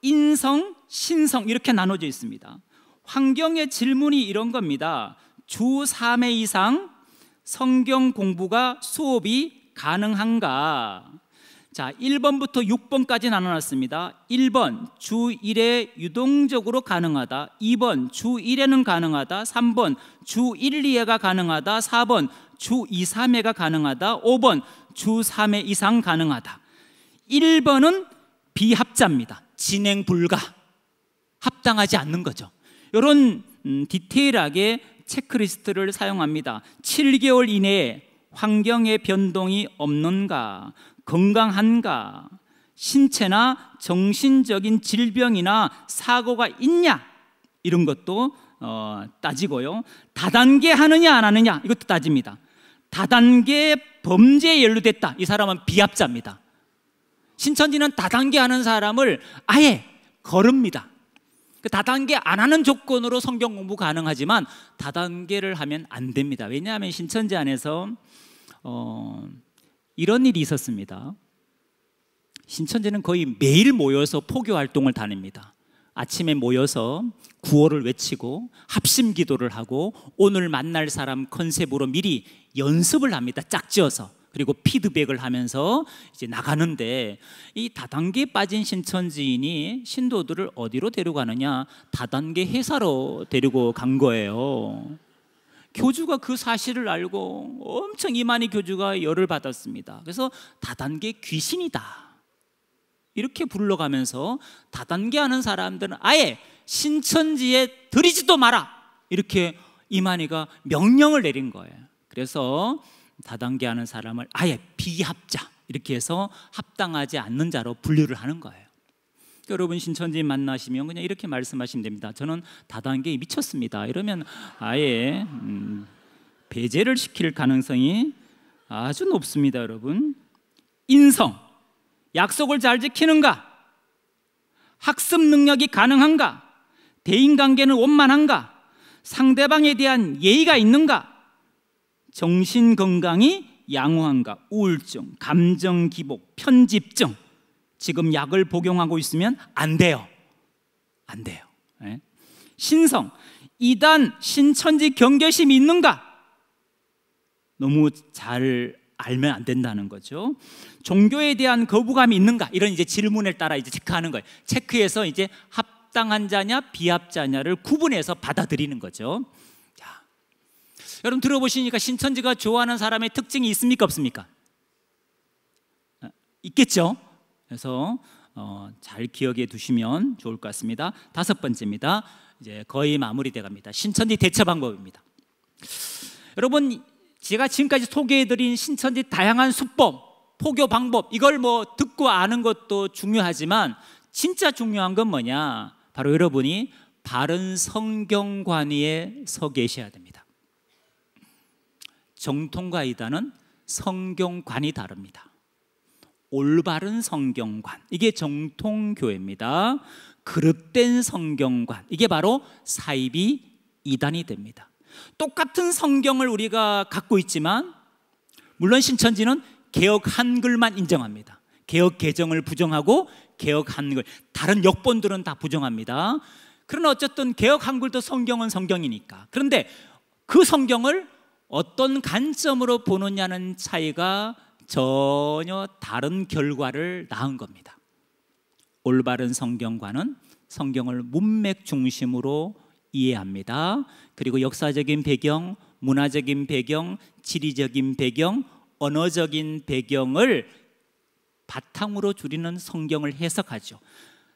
인성, 신성 이렇게 나눠져 있습니다. 환경의 질문이 이런 겁니다. 주 3회 이상 성경 공부가 수업이 가능한가? 자, 1번부터 6번까지 나눠놨습니다. 1번 주 1회 유동적으로 가능하다. 2번 주 1회는 가능하다. 3번 주 1, 2회가 가능하다. 4번 주 2, 3회가 가능하다. 5번 주 3회 이상 가능하다. 1번은 비합자입니다. 진행 불가, 합당하지 않는 거죠. 이런 디테일하게 체크리스트를 사용합니다. 7개월 이내에 환경의 변동이 없는가, 건강한가, 신체나 정신적인 질병이나 사고가 있냐 이런 것도 따지고요. 다단계 하느냐 안 하느냐 이것도 따집니다. 다단계 범죄에 연루됐다, 이 사람은 비합자입니다. 신천지는 다단계 하는 사람을 아예 거릅니다. 다단계 안 하는 조건으로 성경 공부 가능하지만 다단계를 하면 안 됩니다. 왜냐하면 신천지 안에서 이런 일이 있었습니다. 신천지는 거의 매일 모여서 포교 활동을 다닙니다. 아침에 모여서 구호를 외치고 합심 기도를 하고 오늘 만날 사람 컨셉으로 미리 연습을 합니다. 짝지어서. 그리고 피드백을 하면서 이제 나가는데, 이 다단계에 빠진 신천지인이 신도들을 어디로 데려가느냐? 다단계 회사로 데리고 간 거예요. 교주가 그 사실을 알고 엄청 이만희 교주가 열을 받았습니다. 그래서 다단계 귀신이다 이렇게 불러가면서 다단계 하는 사람들은 아예 신천지에 들이지도 마라 이렇게 이만희가 명령을 내린 거예요. 그래서 다단계 하는 사람을 아예 비합자 이렇게 해서 합당하지 않는 자로 분류를 하는 거예요. 여러분 신천지 만나시면 그냥 이렇게 말씀하시면 됩니다. 저는 다단계에 미쳤습니다. 이러면 아예 배제를 시킬 가능성이 아주 높습니다. 여러분, 인성, 약속을 잘 지키는가? 학습 능력이 가능한가? 대인관계는 원만한가? 상대방에 대한 예의가 있는가? 정신건강이 양호한가? 우울증, 감정기복, 편집증 지금 약을 복용하고 있으면 안 돼요. 안 돼요. 네? 신성, 이단 신천지 경계심이 있는가? 너무 잘 알면 안 된다는 거죠. 종교에 대한 거부감이 있는가? 이런 이제 질문에 따라 이제 체크하는 거예요. 체크해서 이제 합당한 자냐 비합자냐를 구분해서 받아들이는 거죠. 자, 여러분 들어보시니까 신천지가 좋아하는 사람의 특징이 있습니까 없습니까? 있겠죠. 그래서 잘 기억해 두시면 좋을 것 같습니다. 5번째입니다. 이제 거의 마무리돼 갑니다. 신천지 대처 방법입니다. 여러분, 제가 지금까지 소개해드린 신천지 다양한 수법, 포교 방법, 이걸 뭐 듣고 아는 것도 중요하지만 진짜 중요한 건 뭐냐? 바로 여러분이 바른 성경관위에 서 계셔야 됩니다. 정통과 이단은 성경관이 다릅니다. 올바른 성경관, 이게 정통교회입니다. 그릇된 성경관, 이게 바로 사이비 이단이 됩니다. 똑같은 성경을 우리가 갖고 있지만 물론 신천지는 개역 한글만 인정합니다. 개역 개정을 부정하고 개역 한글, 다른 역본들은 다 부정합니다. 그러나 어쨌든 개역 한글도 성경은 성경이니까. 그런데 그 성경을 어떤 관점으로 보느냐는 차이가 전혀 다른 결과를 낳은 겁니다. 올바른 성경관은 성경을 문맥 중심으로 이해합니다. 그리고 역사적인 배경, 문화적인 배경, 지리적인 배경, 언어적인 배경을 바탕으로 두리는 성경을 해석하죠.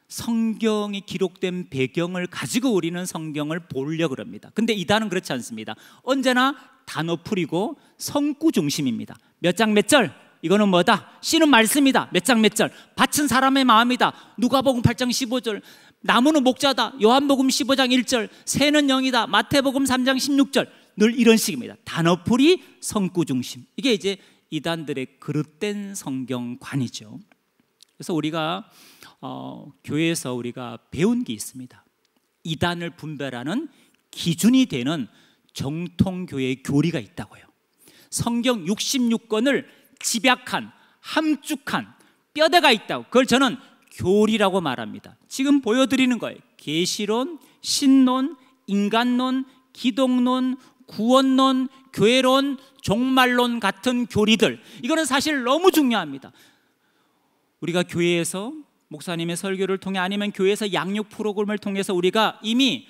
성경이 기록된 배경을 가지고 우리는 성경을 보려고 합니다. 근데 이단은 그렇지 않습니다. 언제나 단어풀이고 성구 중심입니다. 몇 장 몇 절, 이거는 뭐다? 씨는 말씀이다. 몇 장 몇 절, 밭은 사람의 마음이다. 누가복음 8장 15절, 나무는 목자다. 요한복음 15장 1절, 새는 영이다. 마태복음 3장 16절. 늘 이런 식입니다. 단어풀이, 성구 중심. 이게 이제 이단들의 그릇된 성경관이죠. 그래서 우리가 교회에서 우리가 배운 게 있습니다. 이단을 분별하는 기준이 되는 정통교회의 교리가 있다고요. 성경 66권을 집약한, 함축한 뼈대가 있다고. 그걸 저는 교리라고 말합니다. 지금 보여드리는 거예요. 계시론, 신론, 인간론, 기독론, 구원론, 교회론, 종말론 같은 교리들, 이거는 사실 너무 중요합니다. 우리가 교회에서 목사님의 설교를 통해 아니면 교회에서 양육 프로그램을 통해서 우리가 이미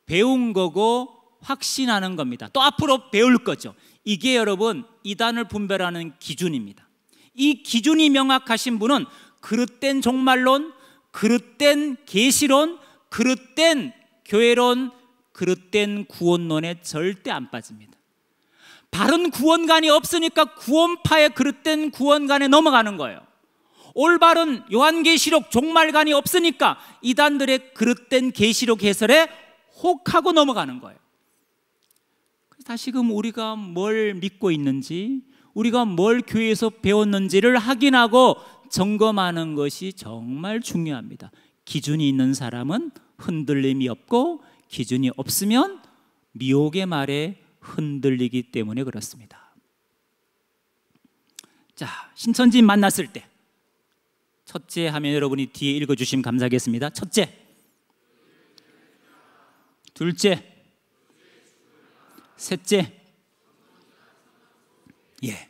배운 거고 확신하는 겁니다. 또 앞으로 배울 거죠. 이게 여러분 이단을 분별하는 기준입니다. 이 기준이 명확하신 분은 그릇된 종말론, 그릇된 계시론, 그릇된 교회론, 그릇된 구원론에 절대 안 빠집니다. 바른 구원관이 없으니까 구원파의 그릇된 구원관에 넘어가는 거예요. 올바른 요한계시록 종말관이 없으니까 이단들의 그릇된 계시록 해설에 혹하고 넘어가는 거예요. 다시금 우리가 뭘 믿고 있는지, 우리가 뭘 교회에서 배웠는지를 확인하고 점검하는 것이 정말 중요합니다. 기준이 있는 사람은 흔들림이 없고 기준이 없으면 미혹의 말에 흔들리기 때문에 그렇습니다. 자, 신천지 만났을 때 첫째 하면 여러분이 뒤에 읽어주시면 감사하겠습니다. 첫째, 둘째, 셋째. 예,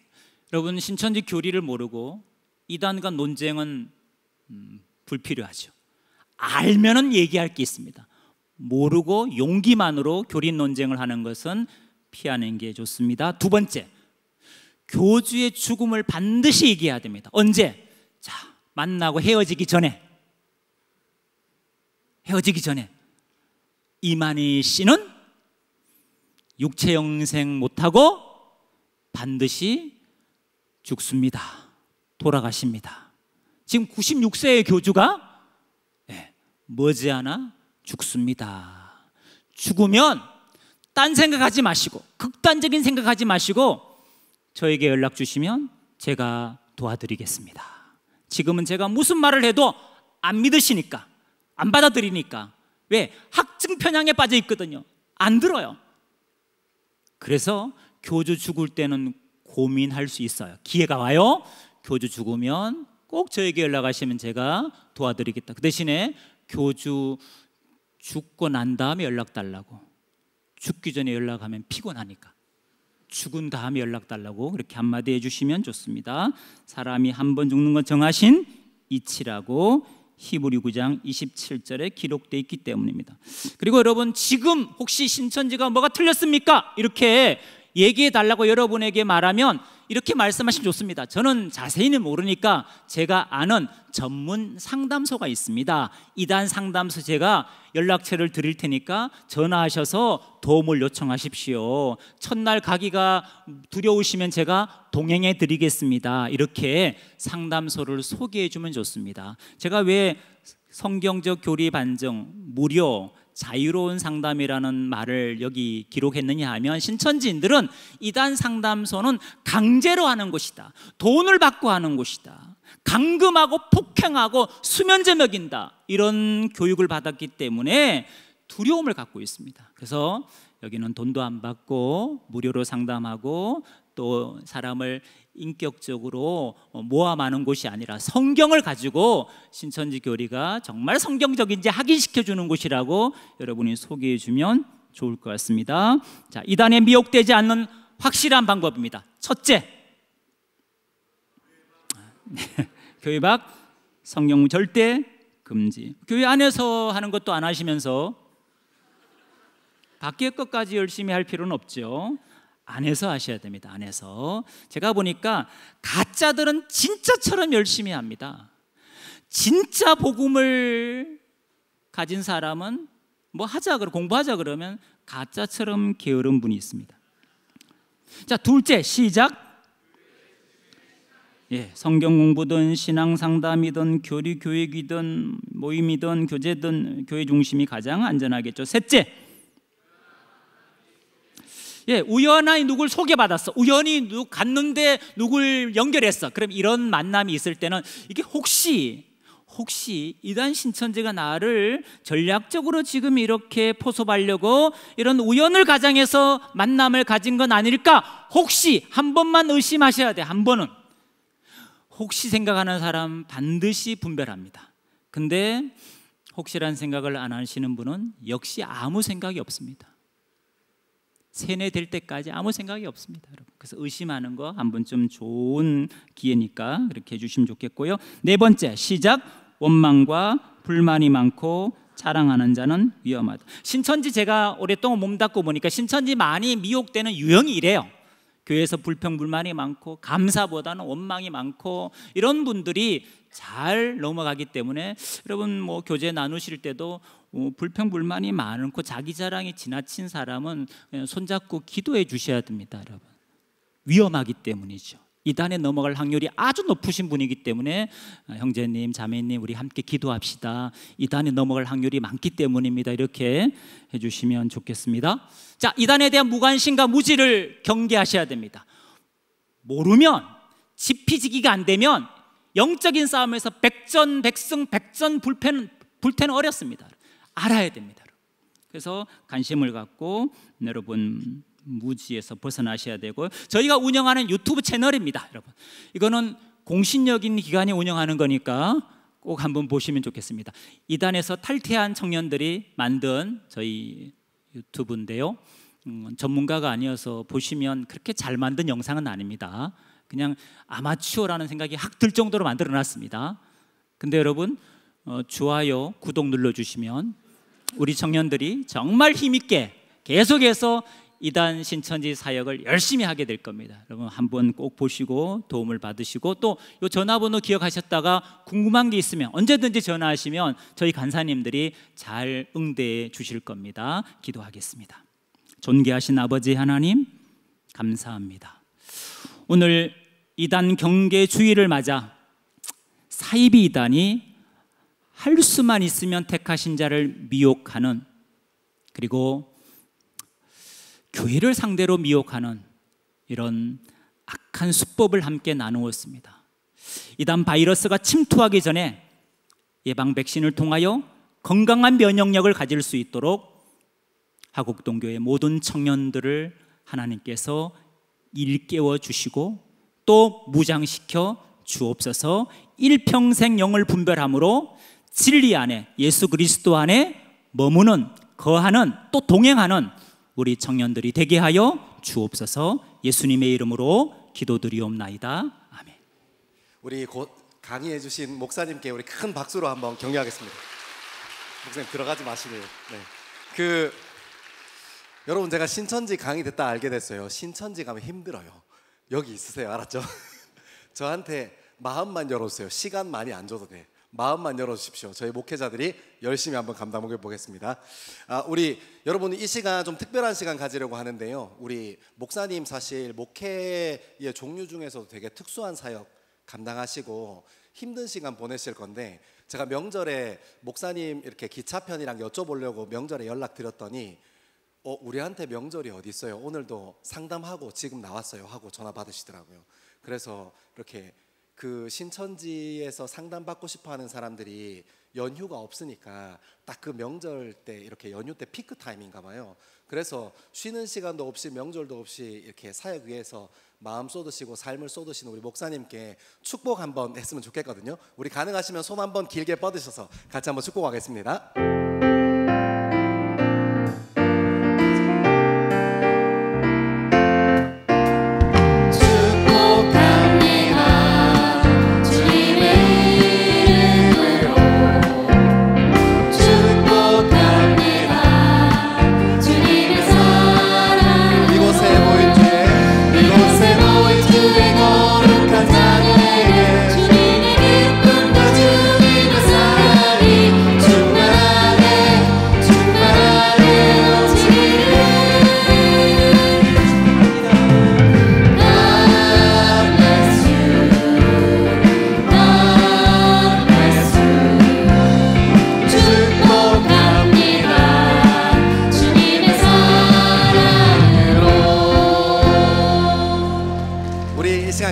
여러분 신천지 교리를 모르고 이단과 논쟁은 불필요하죠. 알면은 얘기할 게 있습니다. 모르고 용기만으로 교리 논쟁을 하는 것은 피하는 게 좋습니다. 두 번째, 교주의 죽음을 반드시 얘기해야 됩니다. 언제? 자, 만나고 헤어지기 전에. 헤어지기 전에. 이만희 씨는 육체 영생 못하고 반드시 죽습니다. 돌아가십니다. 지금 96세의 교주가 머지않아 죽습니다. 죽으면 딴 생각하지 마시고, 극단적인 생각하지 마시고 저에게 연락 주시면 제가 도와드리겠습니다. 지금은 제가 무슨 말을 해도 안 믿으시니까, 안 받아들이니까. 왜? 확증 편향에 빠져 있거든요. 안 들어요. 그래서 교주 죽을 때는 고민할 수 있어요. 기회가 와요. 교주 죽으면 꼭 저에게 연락하시면 제가 도와드리겠다. 그 대신에 교주 죽고 난 다음에 연락 달라고. 죽기 전에 연락하면 피곤하니까. 죽은 다음에 연락 달라고 그렇게 한마디 해주시면 좋습니다. 사람이 한 번 죽는 건 정하신 이치라고 히브리 9장 27절에 기록되어 있기 때문입니다. 그리고 여러분, 지금 혹시 신천지가 뭐가 틀렸습니까? 이렇게 얘기해 달라고 여러분에게 말하면 이렇게 말씀하시면 좋습니다. 저는 자세히는 모르니까 제가 아는 전문 상담소가 있습니다. 이단 상담소 제가 연락처를 드릴 테니까 전화하셔서 도움을 요청하십시오. 첫날 가기가 두려우시면 제가 동행해 드리겠습니다. 이렇게 상담소를 소개해 주면 좋습니다. 제가 왜 성경적 교리 반증, 무료, 자유로운 상담이라는 말을 여기 기록했느냐 하면, 신천지인들은 이단 상담소는 강제로 하는 곳이다, 돈을 받고 하는 곳이다, 감금하고 폭행하고 수면제 먹인다, 이런 교육을 받았기 때문에 두려움을 갖고 있습니다. 그래서 여기는 돈도 안 받고 무료로 상담하고 또 사람을 인격적으로 모함하는 곳이 아니라 성경을 가지고 신천지 교리가 정말 성경적인지 확인시켜 주는 곳이라고 여러분이 소개해 주면 좋을 것 같습니다. 자, 이단에 미혹되지 않는 확실한 방법입니다. 첫째, 교회 밖 성경 절대 금지. 교회 안에서 하는 것도 안 하시면서 밖의 것까지 열심히 할 필요는 없죠. 안에서 하셔야 됩니다. 안에서. 제가 보니까 가짜들은 진짜처럼 열심히 합니다. 진짜 복음을 가진 사람은 뭐 하자, 공부하자 그러면 가짜처럼 게으른 분이 있습니다. 자, 둘째, 시작. 성경 공부든 신앙 상담이든 교리 교육이든 모임이든 교제든 교회 중심이 가장 안전하겠죠. 셋째, 우연히 누굴 소개받았어. 우연히 갔는데 누굴 연결했어. 그럼 이런 만남이 있을 때는 이게 혹시 이단 신천지가 나를 전략적으로 지금 이렇게 포섭하려고 이런 우연을 가장해서 만남을 가진 건 아닐까? 혹시 한 번만 의심하셔야 돼. 한 번은. 혹시 생각하는 사람 반드시 분별합니다. 근데 혹시란 생각을 안 하시는 분은 역시 아무 생각이 없습니다. 세뇌될 때까지 아무 생각이 없습니다, 여러분. 그래서 의심하는 거 한번 좀 좋은 기회니까 그렇게 해주시면 좋겠고요. 네 번째, 시작. 원망과 불만이 많고 자랑하는 자는 위험하다. 신천지 제가 오랫동안 몸담고 보니까 신천지 많이 미혹되는 유형이 이래요. 교회에서 불평불만이 많고 감사보다는 원망이 많고 이런 분들이 잘 넘어가기 때문에 여러분 뭐 교제 나누실 때도 불평불만이 많고 자기 자랑이 지나친 사람은 그냥 손잡고 기도해 주셔야 됩니다, 여러분. 위험하기 때문이죠. 이단에 넘어갈 확률이 아주 높으신 분이기 때문에 형제님, 자매님 우리 함께 기도합시다. 이단에 넘어갈 확률이 많기 때문입니다. 이렇게 해주시면 좋겠습니다. 자, 이단에 대한 무관심과 무지를 경계하셔야 됩니다. 모르면 지피지기가 안 되면 영적인 싸움에서 백전백승, 백전불패는 어렵습니다. 알아야 됩니다. 그래서 관심을 갖고 여러분 무지에서 벗어나셔야 되고요. 저희가 운영하는 유튜브 채널입니다, 여러분. 이거는 공신력인 기관이 운영하는 거니까 꼭 한번 보시면 좋겠습니다. 이단에서 탈퇴한 청년들이 만든 저희 유튜브인데요. 전문가가 아니어서 보시면 그렇게 잘 만든 영상은 아닙니다. 그냥 아마추어라는 생각이 확 들 정도로 만들어놨습니다. 근데 여러분 좋아요, 구독 눌러주시면 우리 청년들이 정말 힘있게 계속해서 이단 신천지 사역을 열심히 하게 될 겁니다. 여러분 한번 꼭 보시고 도움을 받으시고 또 이 전화번호 기억하셨다가 궁금한 게 있으면 언제든지 전화하시면 저희 간사님들이 잘 응대해 주실 겁니다. 기도하겠습니다. 존귀하신 아버지 하나님 감사합니다. 오늘 이단 경계 주일을 맞아 사이비 이단이 할 수만 있으면 택하신 자를 미혹하는, 그리고 교회를 상대로 미혹하는 이런 악한 수법을 함께 나누었습니다. 이단 바이러스가 침투하기 전에 예방 백신을 통하여 건강한 면역력을 가질 수 있도록 하곡동교회 모든 청년들을 하나님께서 일깨워 주시고 또 무장시켜 주옵소서. 일평생 영을 분별함으로 진리 안에, 예수 그리스도 안에 머무는, 거하는, 또 동행하는 우리 청년들이 되게 하여 주옵소서. 예수님의 이름으로 기도드리옵나이다. 아멘. 우리 곧 강의해 주신 목사님께 우리 큰 박수로 한번 격려하겠습니다. 목사님 들어가지 마시네요. 네. 여러분, 제가 신천지 강의 듣다 알게 됐어요. 신천지 가면 힘들어요. 여기 있으세요. 알았죠? 저한테 마음만 열어주세요. 시간 많이 안 줘도 돼. 마음만 열어주십시오. 저희 목회자들이 열심히 한번 감당해 보겠습니다. 우리 여러분, 이 시간 좀 특별한 시간 가지려고 하는데요. 우리 목사님 사실 목회의 종류 중에서도 되게 특수한 사역 감당하시고 힘든 시간 보내실 건데, 제가 명절에 목사님 이렇게 기차편이랑 여쭤보려고 명절에 연락드렸더니 우리한테 명절이 어디 있어요? 오늘도 상담하고 지금 나왔어요 하고 전화 받으시더라고요. 그래서 이렇게 그 신천지에서 상담받고 싶어하는 사람들이 연휴가 없으니까 딱 그 명절 때, 이렇게 연휴 때 피크 타임인가 봐요. 그래서 쉬는 시간도 없이 명절도 없이 이렇게 사역 위해서 마음 쏟으시고 삶을 쏟으시는 우리 목사님께 축복 한번 했으면 좋겠거든요. 우리 가능하시면 손 한번 길게 뻗으셔서 같이 한번 축복하겠습니다.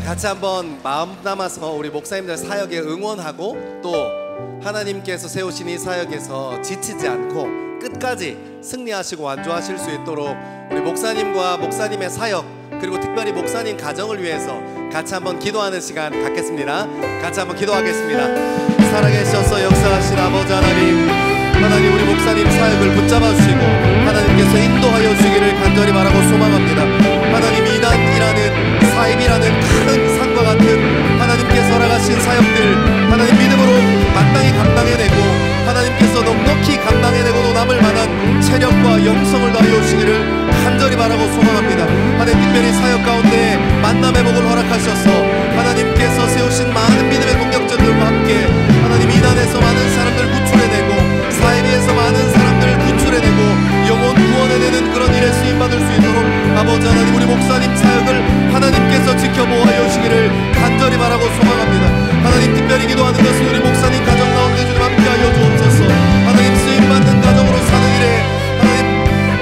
같이 한번 마음 담아서 우리 목사님들 사역에 응원하고, 또 하나님께서 세우신 이 사역에서 지치지 않고 끝까지 승리하시고 완주하실 수 있도록 우리 목사님과 목사님의 사역, 그리고 특별히 목사님 가정을 위해서 같이 한번 기도하는 시간 갖겠습니다. 같이 한번 기도하겠습니다. 살아계셔서 역사하신 아버지 하나님, 하나님 우리 목사님 사역을 붙잡아 주시고 하나님께서 인도하여 주시기를 간절히 바라고 소망합니다. 하나님, 이단이라는 사입이라는 큰 산과 같은 하나님께서 허락하신 사역들 하나님 믿음으로 마땅히 감당해내고, 하나님께서 넉넉히 감당해내고도 남을 만한 체력과 영성을 더하여 주시기를 간절히 바라고 소망합니다. 하나님, 특별히 사역 가운데 만남의 복을 허락하셔서 하나님께서 세우신 많은 믿음의 동력자들과 함께 하나님 이단에서 많은 사람들을 구출해내고 사이비에서 많은 사람들을 구출해내고 영혼 구원해내는 그런 일에 쓰임받을 수 있도록 아버지 하나님, 우리 목사님 사역을 하나님께서 지켜보아여 주시기를 간절히 바라고 소망합니다. 하나님, 특별히 기도하는 것은 우리 목사님 가정 가운데 주님 함께하여 주옵소서. 하나님, 쓰임받는 가정으로 사는 일에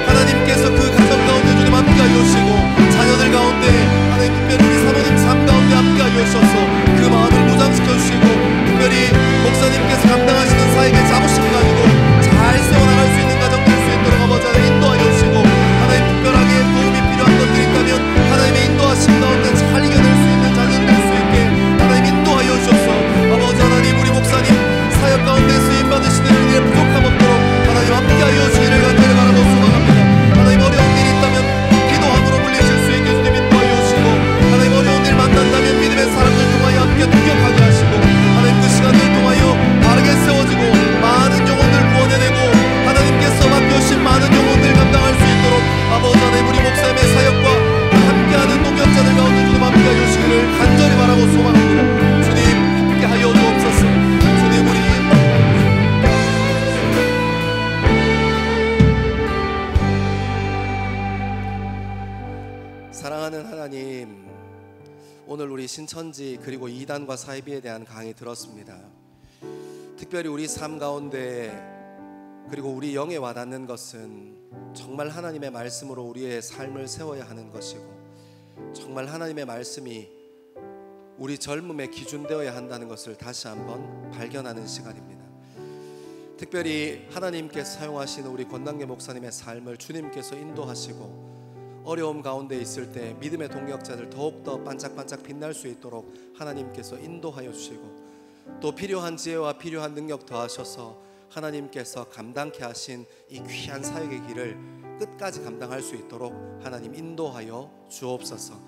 하나님께서 그 가정 가운데 주님 함께하여 주시고, 자녀들 가운데 하나님 특별히 우리 사모님 삶 가운데 함께하여 주셔서 그 마음을 무장시켜 주시고, 특별히 목사님께서 감당하시는 사역의 자부심 가지고 잘 세워나갈 수 있는 가정 될 수 있도록 아버지 하나님 인도하여 주시고, 하나님 특별하게 도움이 필요한 것들이 있다면 하나님의 인도하심 가운데 잘 이겨낼 수 있는 자녀들 될 수 있게 하나님 인도하여 주셔서 아버지 하나님, 우리 목사 오늘 우리 신천지 그리고 이단과 사이비에 대한 강의 들었습니다. 특별히 우리 삶 가운데 그리고 우리 영에 와닿는 것은 정말 하나님의 말씀으로 우리의 삶을 세워야 하는 것이고, 정말 하나님의 말씀이 우리 젊음의 기준 되어야 한다는 것을 다시 한번 발견하는 시간입니다. 특별히 하나님께서 사용하시는 우리 권남계 목사님의 삶을 주님께서 인도하시고 어려움 가운데 있을 때 믿음의 동역자들 더욱더 반짝반짝 빛날 수 있도록 하나님께서 인도하여 주시고, 또 필요한 지혜와 필요한 능력 더하셔서 하나님께서 감당케 하신 이 귀한 사역의 길을 끝까지 감당할 수 있도록 하나님 인도하여 주옵소서.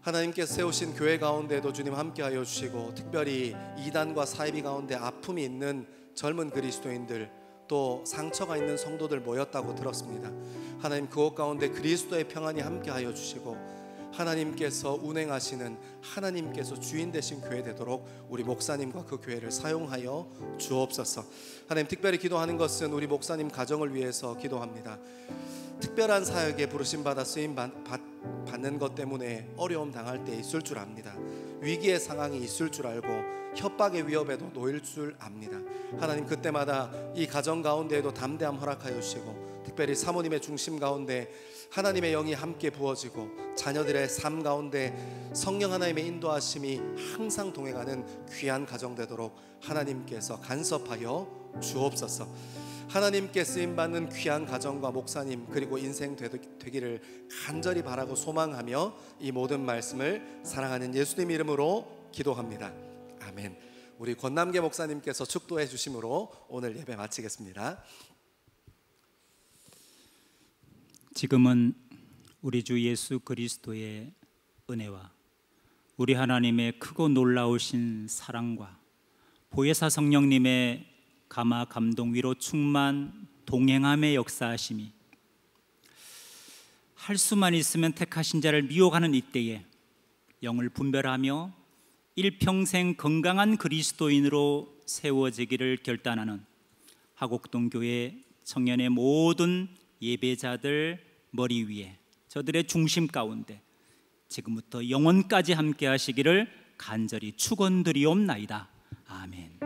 하나님께서 세우신 교회 가운데도 주님 함께하여 주시고, 특별히 이단과 사이비 가운데 아픔이 있는 젊은 그리스도인들, 또 상처가 있는 성도들 모였다고 들었습니다. 하나님 그곳 가운데 그리스도의 평안이 함께하여 주시고, 하나님께서 운행하시는, 하나님께서 주인 되신 교회 되도록 우리 목사님과 그 교회를 사용하여 주옵소서. 하나님 특별히 기도하는 것은 우리 목사님 가정을 위해서 기도합니다. 특별한 사역에 부르심받아 쓰임 받는 것 때문에 어려움 당할 때 있을 줄 압니다. 위기의 상황이 있을 줄 알고 협박의 위협에도 놓일 줄 압니다. 하나님 그때마다 이 가정 가운데에도 담대함 허락하여 주시고, 특별히 사모님의 중심 가운데 하나님의 영이 함께 부어지고 자녀들의 삶 가운데 성령 하나님의 인도하심이 항상 동행하는 귀한 가정 되도록 하나님께서 간섭하여 주옵소서. 하나님께 쓰임받는 귀한 가정과 목사님 그리고 인생 되기를 간절히 바라고 소망하며 이 모든 말씀을 사랑하는 예수님 이름으로 기도합니다. 아멘. 우리 권남계 목사님께서 축도해 주심으로 오늘 예배 마치겠습니다. 지금은 우리 주 예수 그리스도의 은혜와 우리 하나님의 크고 놀라우신 사랑과 보혜사 성령님의 감화 감동 위로 충만 동행함의 역사하심이 할 수만 있으면 택하신 자를 미혹하는 이때에 영을 분별하며 일평생 건강한 그리스도인으로 세워지기를 결단하는 하곡동교회 청년의 모든 예배자들 머리 위에, 저들의 중심 가운데 지금부터 영원까지 함께 하시기를 간절히 축원드리옵나이다. 아멘.